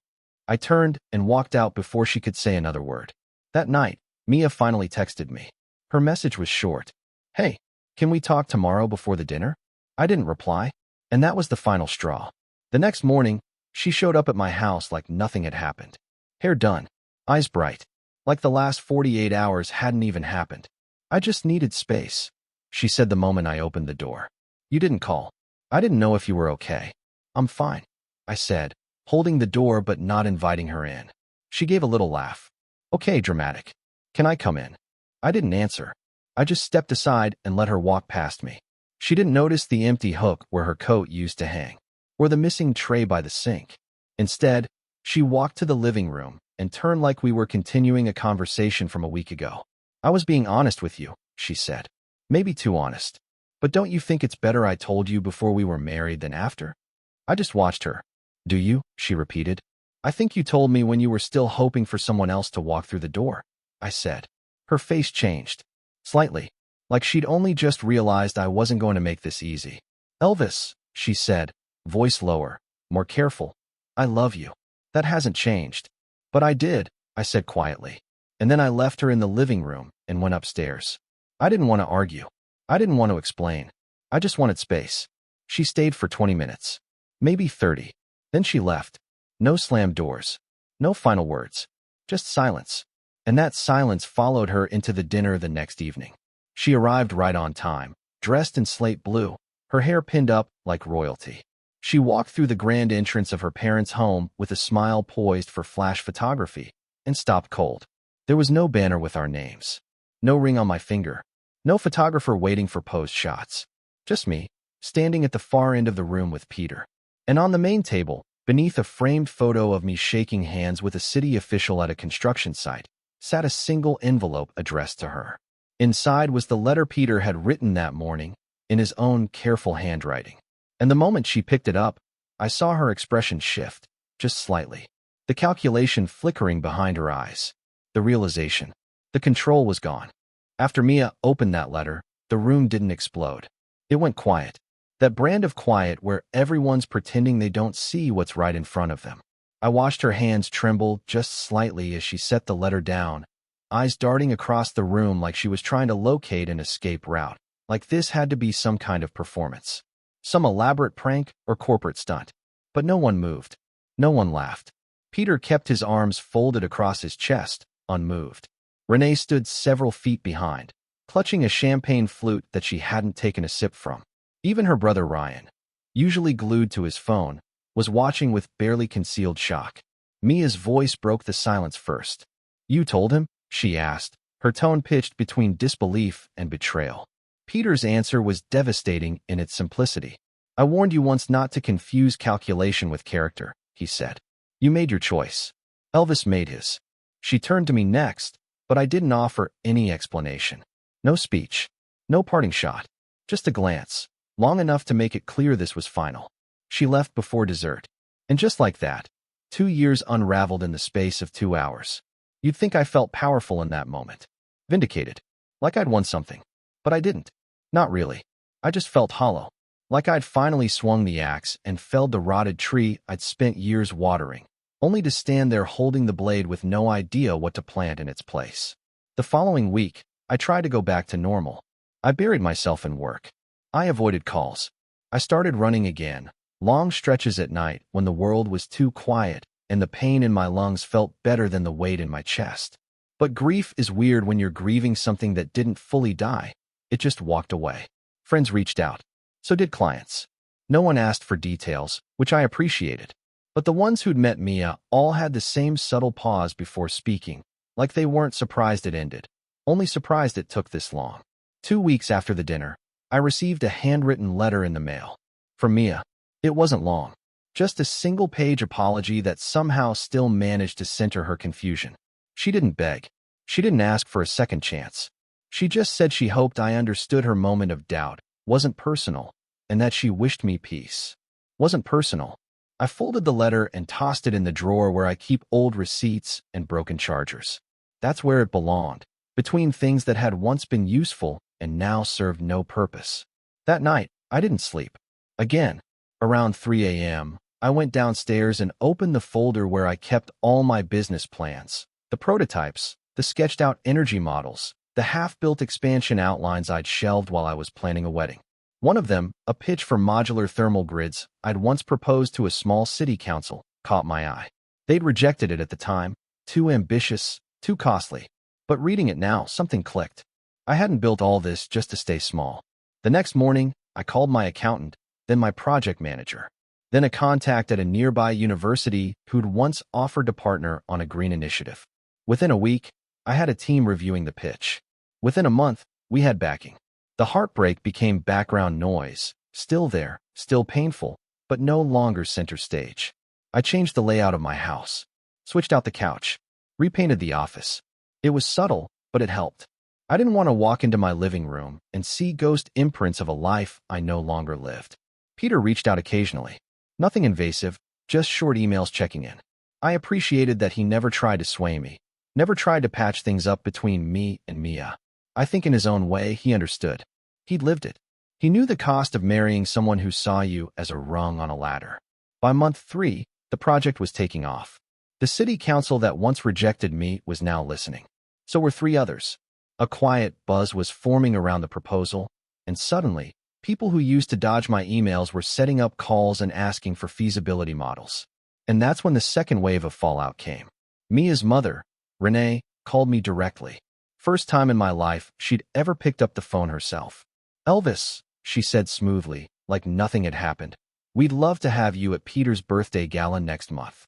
I turned and walked out before she could say another word. That night, Mia finally texted me. Her message was short. Hey, can we talk tomorrow before the dinner? I didn't reply, and that was the final straw. The next morning, she showed up at my house like nothing had happened. Hair done, eyes bright, like the last 48 hours hadn't even happened. I just needed space, she said the moment I opened the door. You didn't call. I didn't know if you were okay. I'm fine, I said, holding the door but not inviting her in. She gave a little laugh. Okay, dramatic. Can I come in? I didn't answer. I just stepped aside and let her walk past me. She didn't notice the empty hook where her coat used to hang, or the missing tray by the sink. Instead, she walked to the living room and turned like we were continuing a conversation from a week ago. I was being honest with you, she said. Maybe too honest. But don't you think it's better I told you before we were married than after? I just watched her. Do you? She repeated. I think you told me when you were still hoping for someone else to walk through the door, I said. Her face changed. Slightly, like she'd only just realized I wasn't going to make this easy. Elvis, she said, voice lower, more careful. I love you. That hasn't changed. But I did, I said quietly. And then I left her in the living room and went upstairs. I didn't want to argue. I didn't want to explain. I just wanted space. She stayed for 20 minutes. Maybe 30. Then she left. No slammed doors. No final words. Just silence. And that silence followed her into the dinner the next evening. She arrived right on time, dressed in slate blue, her hair pinned up like royalty. She walked through the grand entrance of her parents' home with a smile poised for flash photography, and stopped cold. There was no banner with our names. No ring on my finger. No photographer waiting for posed shots. Just me, standing at the far end of the room with Peter. And on the main table, beneath a framed photo of me shaking hands with a city official at a construction site, sat a single envelope addressed to her. Inside was the letter Peter had written that morning, in his own careful handwriting. And the moment she picked it up, I saw her expression shift, just slightly. The calculation flickering behind her eyes. The realization. The control was gone. After Mia opened that letter, the room didn't explode. It went quiet. That brand of quiet where everyone's pretending they don't see what's right in front of them. I watched her hands tremble just slightly as she set the letter down, eyes darting across the room like she was trying to locate an escape route, like this had to be some kind of performance. Some elaborate prank or corporate stunt. But no one moved. No one laughed. Peter kept his arms folded across his chest, unmoved. Renee stood several feet behind, clutching a champagne flute that she hadn't taken a sip from. Even her brother Ryan, usually glued to his phone, was watching with barely concealed shock. Mia's voice broke the silence first. You told him? She asked, her tone pitched between disbelief and betrayal. Peter's answer was devastating in its simplicity. I warned you once not to confuse calculation with character, he said. You made your choice. Elvis made his. She turned to me next, but I didn't offer any explanation. No speech. No parting shot. Just a glance, long enough to make it clear this was final. She left before dessert. And just like that, 2 years unraveled in the space of 2 hours. You'd think I felt powerful in that moment. Vindicated. Like I'd won something. But I didn't. Not really. I just felt hollow. Like I'd finally swung the axe and felled the rotted tree I'd spent years watering, only to stand there holding the blade with no idea what to plant in its place. The following week, I tried to go back to normal. I buried myself in work. I avoided calls. I started running again, long stretches at night when the world was too quiet and the pain in my lungs felt better than the weight in my chest. But grief is weird when you're grieving something that didn't fully die. It just walked away. Friends reached out. So did clients. No one asked for details, which I appreciated. But the ones who'd met Mia all had the same subtle pause before speaking, like they weren't surprised it ended, only surprised it took this long. 2 weeks after the dinner, I received a handwritten letter in the mail. From Mia. It wasn't long. Just a single-page apology that somehow still managed to center her confusion. She didn't beg. She didn't ask for a second chance. She just said she hoped I understood her moment of doubt, wasn't personal, and that she wished me peace. Wasn't personal. I folded the letter and tossed it in the drawer where I keep old receipts and broken chargers. That's where it belonged, between things that had once been useful and now served no purpose. That night, I didn't sleep. Again, around 3 a.m., I went downstairs and opened the folder where I kept all my business plans, the prototypes, the sketched-out energy models, the half-built expansion outlines I'd shelved while I was planning a wedding. One of them, a pitch for modular thermal grids I'd once proposed to a small city council, caught my eye. They'd rejected it at the time, too ambitious, too costly. But reading it now, something clicked. I hadn't built all this just to stay small. The next morning, I called my accountant, then my project manager, then a contact at a nearby university who'd once offered to partner on a green initiative. Within a week, I had a team reviewing the pitch. Within a month, we had backing. The heartbreak became background noise, still there, still painful, but no longer center stage. I changed the layout of my house, switched out the couch, repainted the office. It was subtle, but it helped. I didn't want to walk into my living room and see ghost imprints of a life I no longer lived. Peter reached out occasionally. Nothing invasive, just short emails checking in. I appreciated that he never tried to sway me, never tried to patch things up between me and Mia. I think in his own way, he understood. He'd lived it. He knew the cost of marrying someone who saw you as a rung on a ladder. By month 3, the project was taking off. The city council that once rejected me was now listening. So were 3 others. A quiet buzz was forming around the proposal, and suddenly, people who used to dodge my emails were setting up calls and asking for feasibility models. And that's when the second wave of fallout came. Mia's mother, Renee, called me directly. First time in my life she'd ever picked up the phone herself. "Elvis," she said smoothly, like nothing had happened. "We'd love to have you at Peter's birthday gala next month."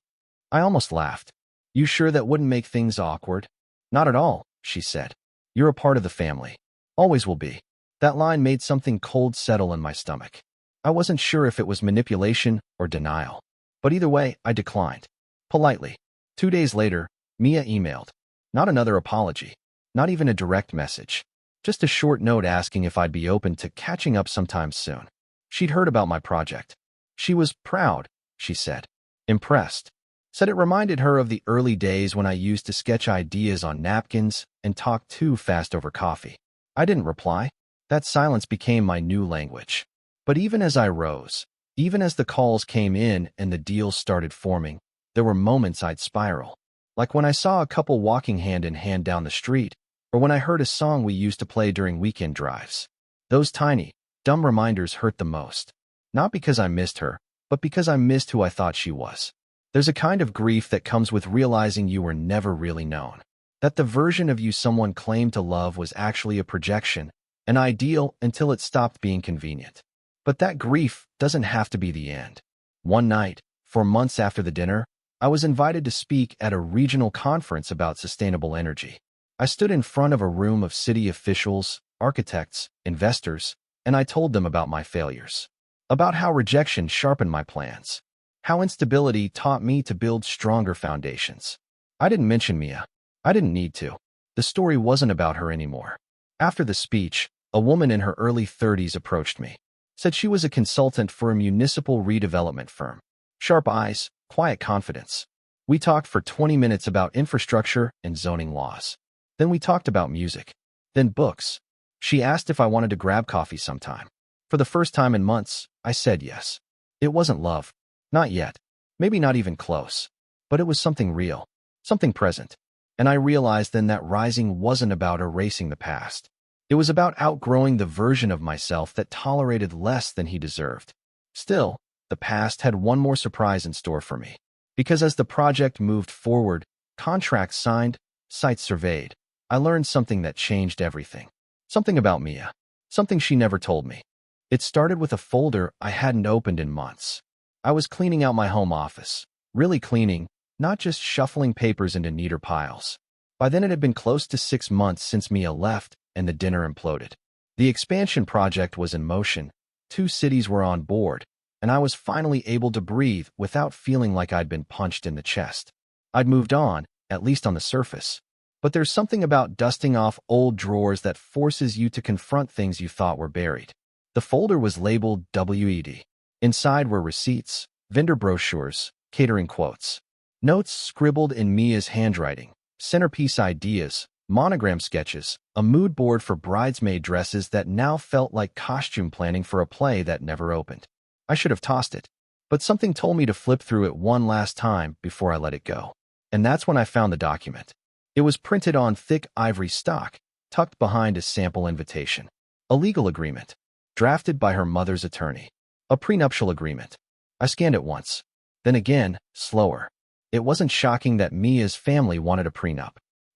I almost laughed. "You sure that wouldn't make things awkward?" "Not at all," she said. "You're a part of the family. Always will be." That line made something cold settle in my stomach. I wasn't sure if it was manipulation or denial. But either way, I declined. Politely. 2 days later, Mia emailed. Not another apology. Not even a direct message. Just a short note asking if I'd be open to catching up sometime soon. She'd heard about my project. She was proud, she said. Impressed. Said it reminded her of the early days when I used to sketch ideas on napkins and talk too fast over coffee. I didn't reply. That silence became my new language. But even as I rose, even as the calls came in and the deals started forming, there were moments I'd spiral. Like when I saw a couple walking hand in hand down the street, or when I heard a song we used to play during weekend drives. Those tiny, dumb reminders hurt the most. Not because I missed her, but because I missed who I thought she was. There's a kind of grief that comes with realizing you were never really known. That the version of you someone claimed to love was actually a projection, an ideal until it stopped being convenient. But that grief doesn't have to be the end. One night, 4 months after the dinner, I was invited to speak at a regional conference about sustainable energy. I stood in front of a room of city officials, architects, investors, and I told them about my failures. About how rejection sharpened my plans. How instability taught me to build stronger foundations. I didn't mention Mia. I didn't need to. The story wasn't about her anymore. After the speech, a woman in her early 30s approached me. Said she was a consultant for a municipal redevelopment firm. Sharp eyes, quiet confidence. We talked for 20 minutes about infrastructure and zoning laws. Then we talked about music. Then books. She asked if I wanted to grab coffee sometime. For the first time in months, I said yes. It wasn't love. Not yet. Maybe not even close. But it was something real. Something present. And I realized then that rising wasn't about erasing the past. It was about outgrowing the version of myself that tolerated less than he deserved. Still, the past had one more surprise in store for me. Because as the project moved forward, contracts signed, sites surveyed, I learned something that changed everything. Something about Mia. Something she never told me. It started with a folder I hadn't opened in months. I was cleaning out my home office. Really cleaning, not just shuffling papers into neater piles. By then it had been close to 6 months since Mia left and the dinner imploded. The expansion project was in motion, 2 cities were on board, and I was finally able to breathe without feeling like I'd been punched in the chest. I'd moved on, at least on the surface. But there's something about dusting off old drawers that forces you to confront things you thought were buried. The folder was labeled WED. Inside were receipts, vendor brochures, catering quotes. Notes scribbled in Mia's handwriting, centerpiece ideas, monogram sketches, a mood board for bridesmaid dresses that now felt like costume planning for a play that never opened. I should have tossed it, but something told me to flip through it one last time before I let it go. And that's when I found the document. It was printed on thick ivory stock, tucked behind a sample invitation. A legal agreement, drafted by her mother's attorney. A prenuptial agreement. I scanned it once, then again, slower. It wasn't shocking that Mia's family wanted a prenup.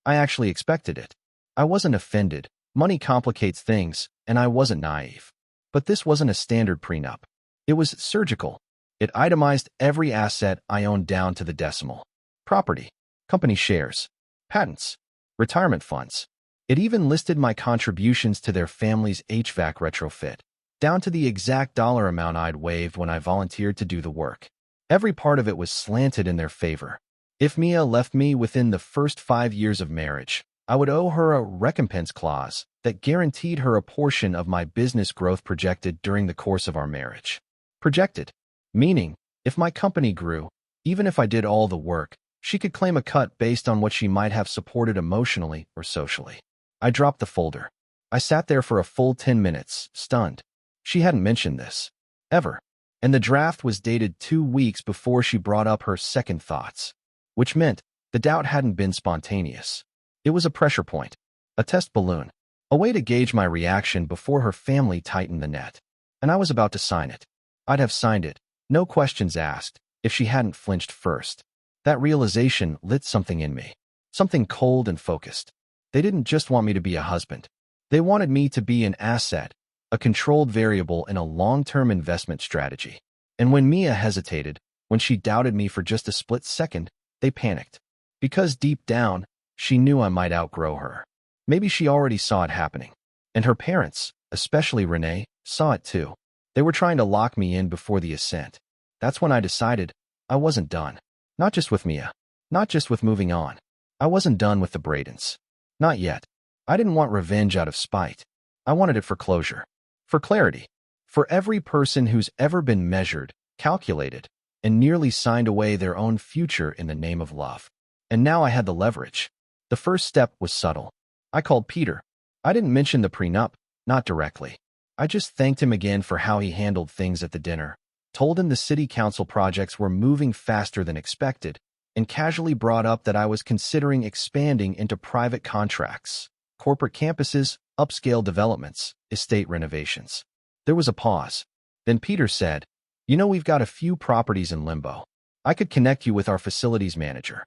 I actually expected it. I wasn't offended. Money complicates things, and I wasn't naive. But this wasn't a standard prenup. It was surgical. It itemized every asset I owned down to the decimal. Property, company shares, patents, retirement funds. It even listed my contributions to their family's HVAC retrofit, down to the exact dollar amount I'd waived when I volunteered to do the work. Every part of it was slanted in their favor. If Mia left me within the first 5 years of marriage, I would owe her a recompense clause that guaranteed her a portion of my business growth projected during the course of our marriage. Projected, meaning, if my company grew, even if I did all the work, she could claim a cut based on what she might have supported emotionally or socially. I dropped the folder. I sat there for a full 10 minutes, stunned. She hadn't mentioned this. Ever. And the draft was dated 2 weeks before she brought up her second thoughts. Which meant the doubt hadn't been spontaneous. It was a pressure point, a test balloon, a way to gauge my reaction before her family tightened the net. And I was about to sign it. I'd have signed it, no questions asked, if she hadn't flinched first. That realization lit something in me, something cold and focused. They didn't just want me to be a husband. They wanted me to be an asset, a controlled variable in a long-term investment strategy. And when Mia hesitated, when she doubted me for just a split second, they panicked. Because deep down, she knew I might outgrow her. Maybe she already saw it happening. And her parents, especially Renee, saw it too. They were trying to lock me in before the ascent. That's when I decided I wasn't done. Not just with Mia. Not just with moving on. I wasn't done with the Bradens. Not yet. I didn't want revenge out of spite. I wanted it for closure. For clarity. For every person who's ever been measured, calculated, and nearly signed away their own future in the name of love. And now I had the leverage. The first step was subtle. I called Peter. I didn't mention the prenup, not directly. I just thanked him again for how he handled things at the dinner, told him the city council projects were moving faster than expected, and casually brought up that I was considering expanding into private contracts, corporate campuses, upscale developments, estate renovations. There was a pause. Then Peter said, "You know, we've got a few properties in limbo. I could connect you with our facilities manager."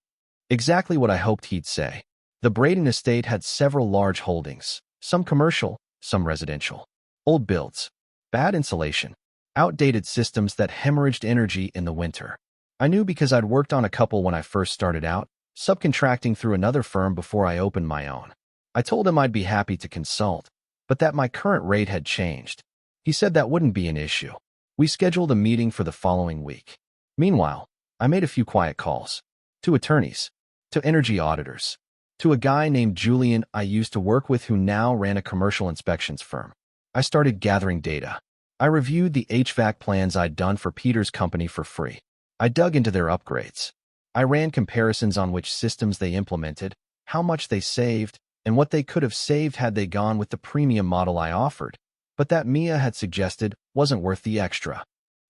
Exactly what I hoped he'd say. The Braden estate had several large holdings, some commercial, some residential. Old builds, bad insulation, outdated systems that hemorrhaged energy in the winter. I knew because I'd worked on a couple when I first started out, subcontracting through another firm before I opened my own. I told him I'd be happy to consult, but that my current rate had changed. He said that wouldn't be an issue. We scheduled a meeting for the following week. Meanwhile, I made a few quiet calls. To attorneys, to energy auditors, to a guy named Julian I used to work with who now ran a commercial inspections firm. I started gathering data. I reviewed the HVAC plans I'd done for Peter's company for free. I dug into their upgrades. I ran comparisons on which systems they implemented, how much they saved, and what they could have saved had they gone with the premium model I offered, but that Mia had suggested wasn't worth the extra.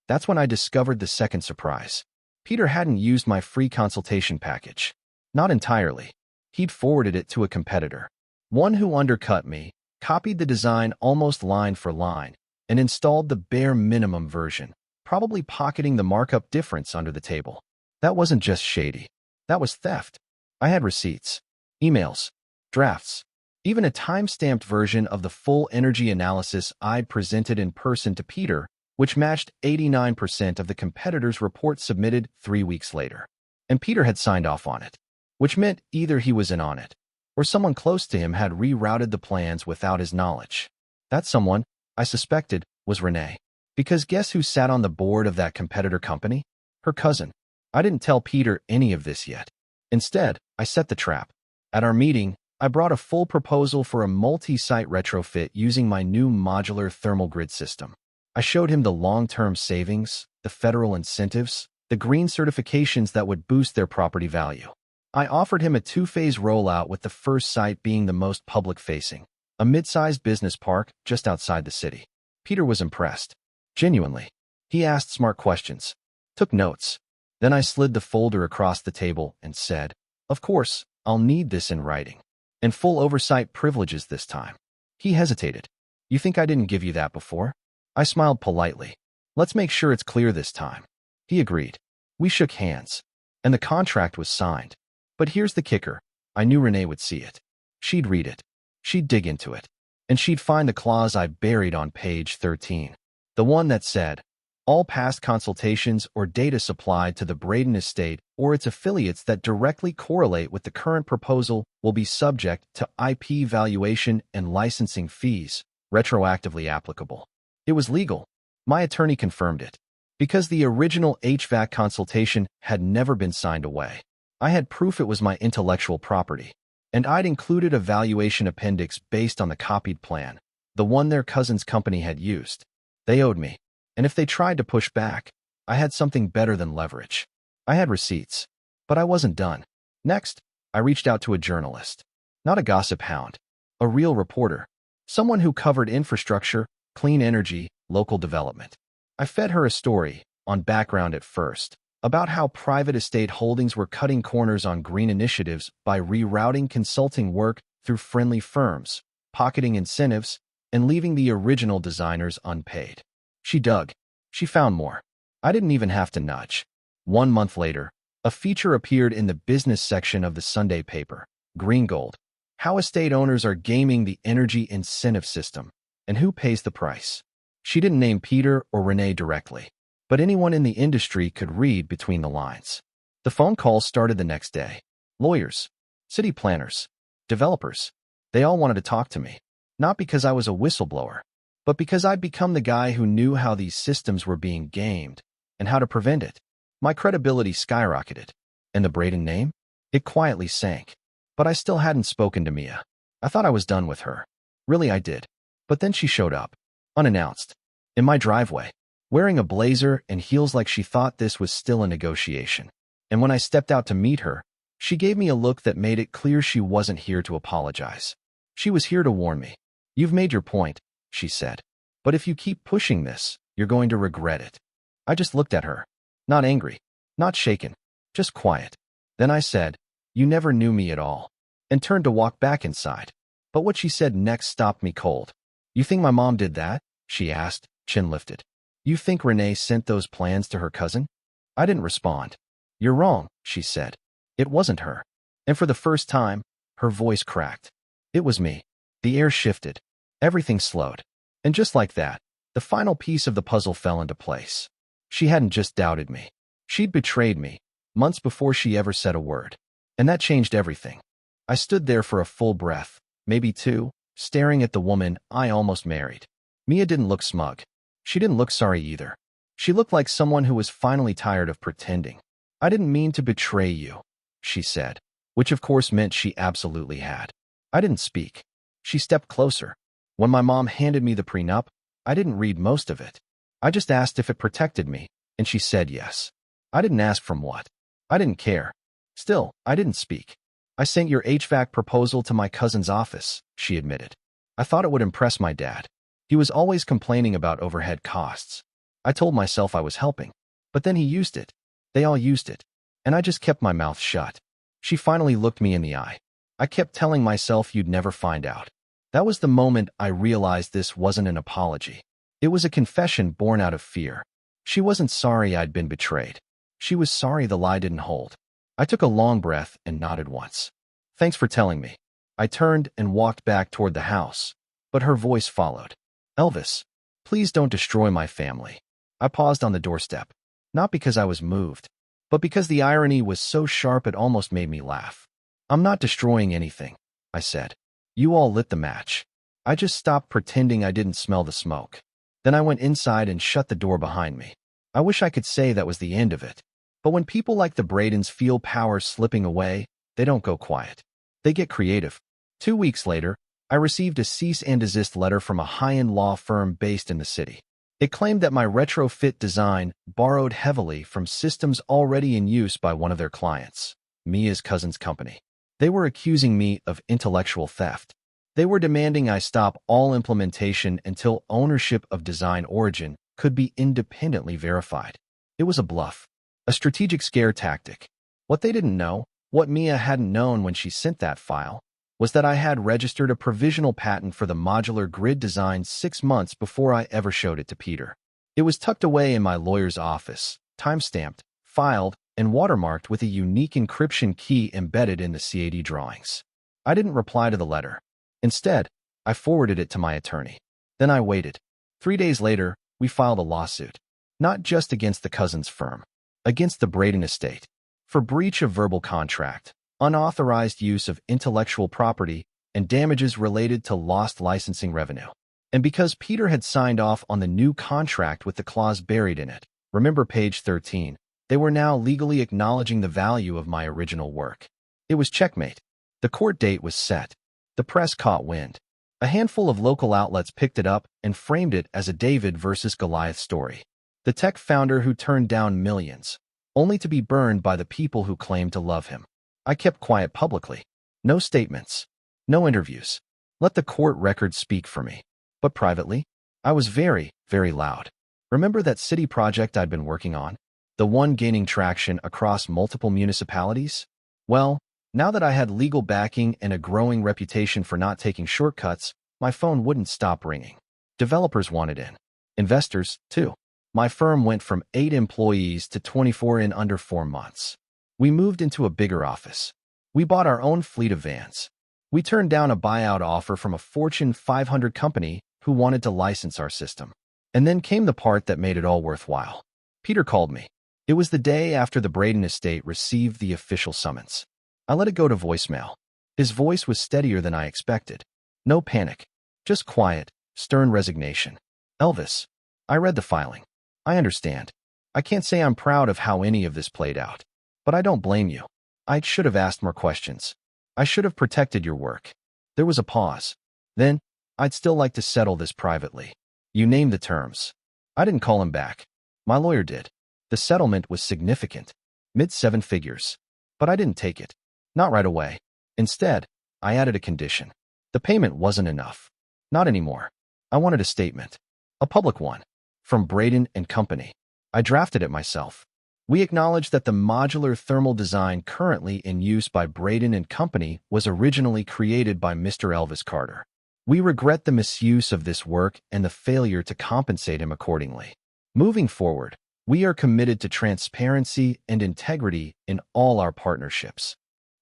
That's when I discovered the second surprise. Peter hadn't used my free consultation package. Not entirely. He'd forwarded it to a competitor, one who undercut me, copied the design almost line for line, and installed the bare minimum version, probably pocketing the markup difference under the table. That wasn't just shady. That was theft. I had receipts, emails, drafts, even a time-stamped version of the full energy analysis I'd presented in person to Peter, which matched 89% of the competitor's report submitted 3 weeks later. And Peter had signed off on it, which meant either he was in on it, or someone close to him had rerouted the plans without his knowledge. That someone, I suspected, was Renee. Because guess who sat on the board of that competitor company? Her cousin. I didn't tell Peter any of this yet. Instead, I set the trap. At our meeting, I brought a full proposal for a multi-site retrofit using my new modular thermal grid system. I showed him the long-term savings, the federal incentives, the green certifications that would boost their property value. I offered him a two-phase rollout with the first site being the most public-facing, a mid-sized business park just outside the city. Peter was impressed. Genuinely. He asked smart questions, took notes. Then I slid the folder across the table and said, "Of course, I'll need this in writing. And full oversight privileges this time." He hesitated. "You think I didn't give you that before?" I smiled politely. "Let's make sure it's clear this time." He agreed. We shook hands, and the contract was signed. But here's the kicker. I knew Renee would see it. She'd read it. She'd dig into it. And she'd find the clause I buried on page 13. The one that said, all past consultations or data supplied to the Braden estate or its affiliates that directly correlate with the current proposal will be subject to IP valuation and licensing fees, retroactively applicable. It was legal. My attorney confirmed it. Because the original HVAC consultation had never been signed away. I had proof it was my intellectual property. And I'd included a valuation appendix based on the copied plan, the one their cousin's company had used. They owed me. And if they tried to push back, I had something better than leverage. I had receipts. But I wasn't done. Next, I reached out to a journalist. Not a gossip hound. A real reporter. Someone who covered infrastructure, clean energy, local development. I fed her a story, on background at first, about how private estate holdings were cutting corners on green initiatives by rerouting consulting work through friendly firms, pocketing incentives, and leaving the original designers unpaid. She dug. She found more. I didn't even have to nudge. 1 month later, a feature appeared in the business section of the Sunday paper, Green Gold, how estate owners are gaming the energy incentive system, and who pays the price. She didn't name Peter or Renee directly, but anyone in the industry could read between the lines. The phone calls started the next day. Lawyers, city planners, developers, they all wanted to talk to me, not because I was a whistleblower, but because I'd become the guy who knew how these systems were being gamed and how to prevent it. My credibility skyrocketed. And the Braden name? It quietly sank. But I still hadn't spoken to Mia. I thought I was done with her. Really, I did. But then she showed up, unannounced, in my driveway, wearing a blazer and heels like she thought this was still a negotiation. And when I stepped out to meet her, she gave me a look that made it clear she wasn't here to apologize. She was here to warn me. "You've made your point," she said. "But if you keep pushing this, you're going to regret it." I just looked at her. Not angry, not shaken, just quiet. Then I said, "You never knew me at all," and turned to walk back inside. But what she said next stopped me cold. "You think my mom did that?" she asked, chin lifted. "You think Renee sent those plans to her cousin?" I didn't respond. "You're wrong," she said. "It wasn't her." And for the first time, her voice cracked. It was me. The air shifted. Everything slowed. And just like that, the final piece of the puzzle fell into place. She hadn't just doubted me. She'd betrayed me, months before she ever said a word. And that changed everything. I stood there for a full breath, maybe two, staring at the woman I almost married. Mia didn't look smug. She didn't look sorry either. She looked like someone who was finally tired of pretending. "I didn't mean to betray you," she said, which of course meant she absolutely had. I didn't speak. She stepped closer. When my mom handed me the prenup, I didn't read most of it. I just asked if it protected me, and she said yes. I didn't ask from what. I didn't care. Still, I didn't speak. "I sent your HVAC proposal to my cousin's office," she admitted. "I thought it would impress my dad. He was always complaining about overhead costs. I told myself I was helping. But then he used it. They all used it. And I just kept my mouth shut." She finally looked me in the eye. "I kept telling myself you'd never find out." That was the moment I realized this wasn't an apology. It was a confession born out of fear. She wasn't sorry I'd been betrayed. She was sorry the lie didn't hold. I took a long breath and nodded once. "Thanks for telling me." I turned and walked back toward the house, but her voice followed. "Elvis, please don't destroy my family." I paused on the doorstep, not because I was moved, but because the irony was so sharp it almost made me laugh. "I'm not destroying anything," I said. "You all lit the match. I just stopped pretending I didn't smell the smoke." Then I went inside and shut the door behind me. I wish I could say that was the end of it. But when people like the Bradens feel power slipping away, they don't go quiet. They get creative. 2 weeks later, I received a cease and desist letter from a high-end law firm based in the city. It claimed that my retrofit design borrowed heavily from systems already in use by one of their clients. Mia's cousin's company. They were accusing me of intellectual theft. They were demanding I stop all implementation until ownership of design origin could be independently verified. It was a bluff, a strategic scare tactic. What they didn't know, what Mia hadn't known when she sent that file, was that I had registered a provisional patent for the modular grid design 6 months before I ever showed it to Peter. It was tucked away in my lawyer's office, time-stamped, filed, and watermarked with a unique encryption key embedded in the CAD drawings. I didn't reply to the letter. Instead, I forwarded it to my attorney. Then I waited. 3 days later, we filed a lawsuit. Not just against the cousin's firm, against the Braden estate, for breach of verbal contract, unauthorized use of intellectual property, and damages related to lost licensing revenue. And because Peter had signed off on the new contract with the clause buried in it, remember page 13, they were now legally acknowledging the value of my original work. It was checkmate. The court date was set. The press caught wind. A handful of local outlets picked it up and framed it as a David versus Goliath story. The tech founder who turned down millions, only to be burned by the people who claimed to love him. I kept quiet publicly. No statements. No interviews. Let the court record speak for me. But privately, I was very, very loud. Remember that city project I'd been working on? The one gaining traction across multiple municipalities? Well, now that I had legal backing and a growing reputation for not taking shortcuts, my phone wouldn't stop ringing. Developers wanted in. Investors, too. My firm went from 8 employees to 24 in under 4 months. We moved into a bigger office. We bought our own fleet of vans. We turned down a buyout offer from a Fortune 500 company who wanted to license our system. And then came the part that made it all worthwhile. Peter called me. It was the day after the Braden estate received the official summons. I let it go to voicemail. His voice was steadier than I expected. No panic. Just quiet, stern resignation. Elvis, I read the filing. I understand. I can't say I'm proud of how any of this played out. But I don't blame you. I should have asked more questions. I should have protected your work. There was a pause. Then, I'd still like to settle this privately. You named the terms. I didn't call him back. My lawyer did. The settlement was significant. Mid-7 figures. But I didn't take it. Not right away. Instead, I added a condition. The payment wasn't enough. Not anymore. I wanted a statement. A public one. From Braden and Company. I drafted it myself. We acknowledge that the modular thermal design currently in use by Braden and Company was originally created by Mr. Elvis Carter. We regret the misuse of this work and the failure to compensate him accordingly. Moving forward, we are committed to transparency and integrity in all our partnerships.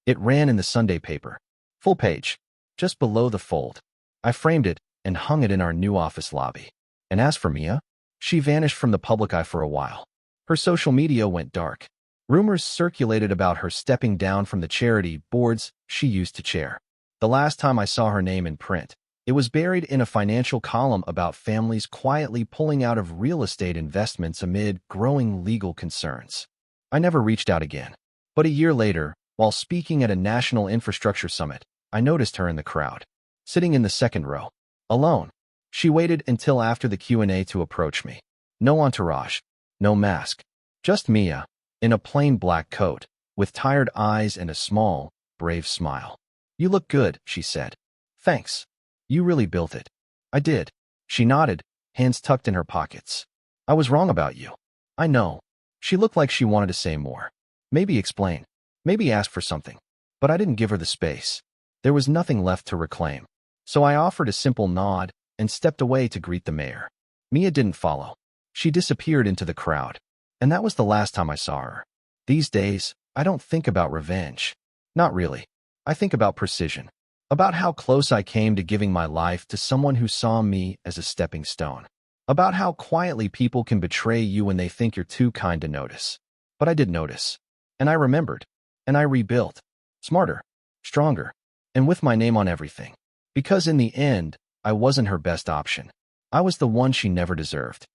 It ran in the Sunday paper. Full page. Just below the fold. I framed it and hung it in our new office lobby. And as for Mia, she vanished from the public eye for a while. Her social media went dark. Rumors circulated about her stepping down from the charity boards she used to chair. The last time I saw her name in print, it was buried in a financial column about families quietly pulling out of real estate investments amid growing legal concerns. I never reached out again. But a year later, while speaking at a national infrastructure summit, I noticed her in the crowd, sitting in the second row, alone. She waited until after the Q&A to approach me. No entourage. No mask. Just Mia, in a plain black coat, with tired eyes and a small, brave smile. You look good, she said. Thanks. You really built it. I did. She nodded, hands tucked in her pockets. I was wrong about you. I know. She looked like she wanted to say more. Maybe explain. Maybe ask for something. But I didn't give her the space. There was nothing left to reclaim. So I offered a simple nod and stepped away to greet the mayor. Mia didn't follow. She disappeared into the crowd, and that was the last time I saw her. These days, I don't think about revenge. Not really. I think about precision. About how close I came to giving my life to someone who saw me as a stepping stone. About how quietly people can betray you when they think you're too kind to notice. But I did notice. And I remembered. And I rebuilt. Smarter. Stronger. And with my name on everything. Because in the end, I wasn't her best option. I was the one she never deserved.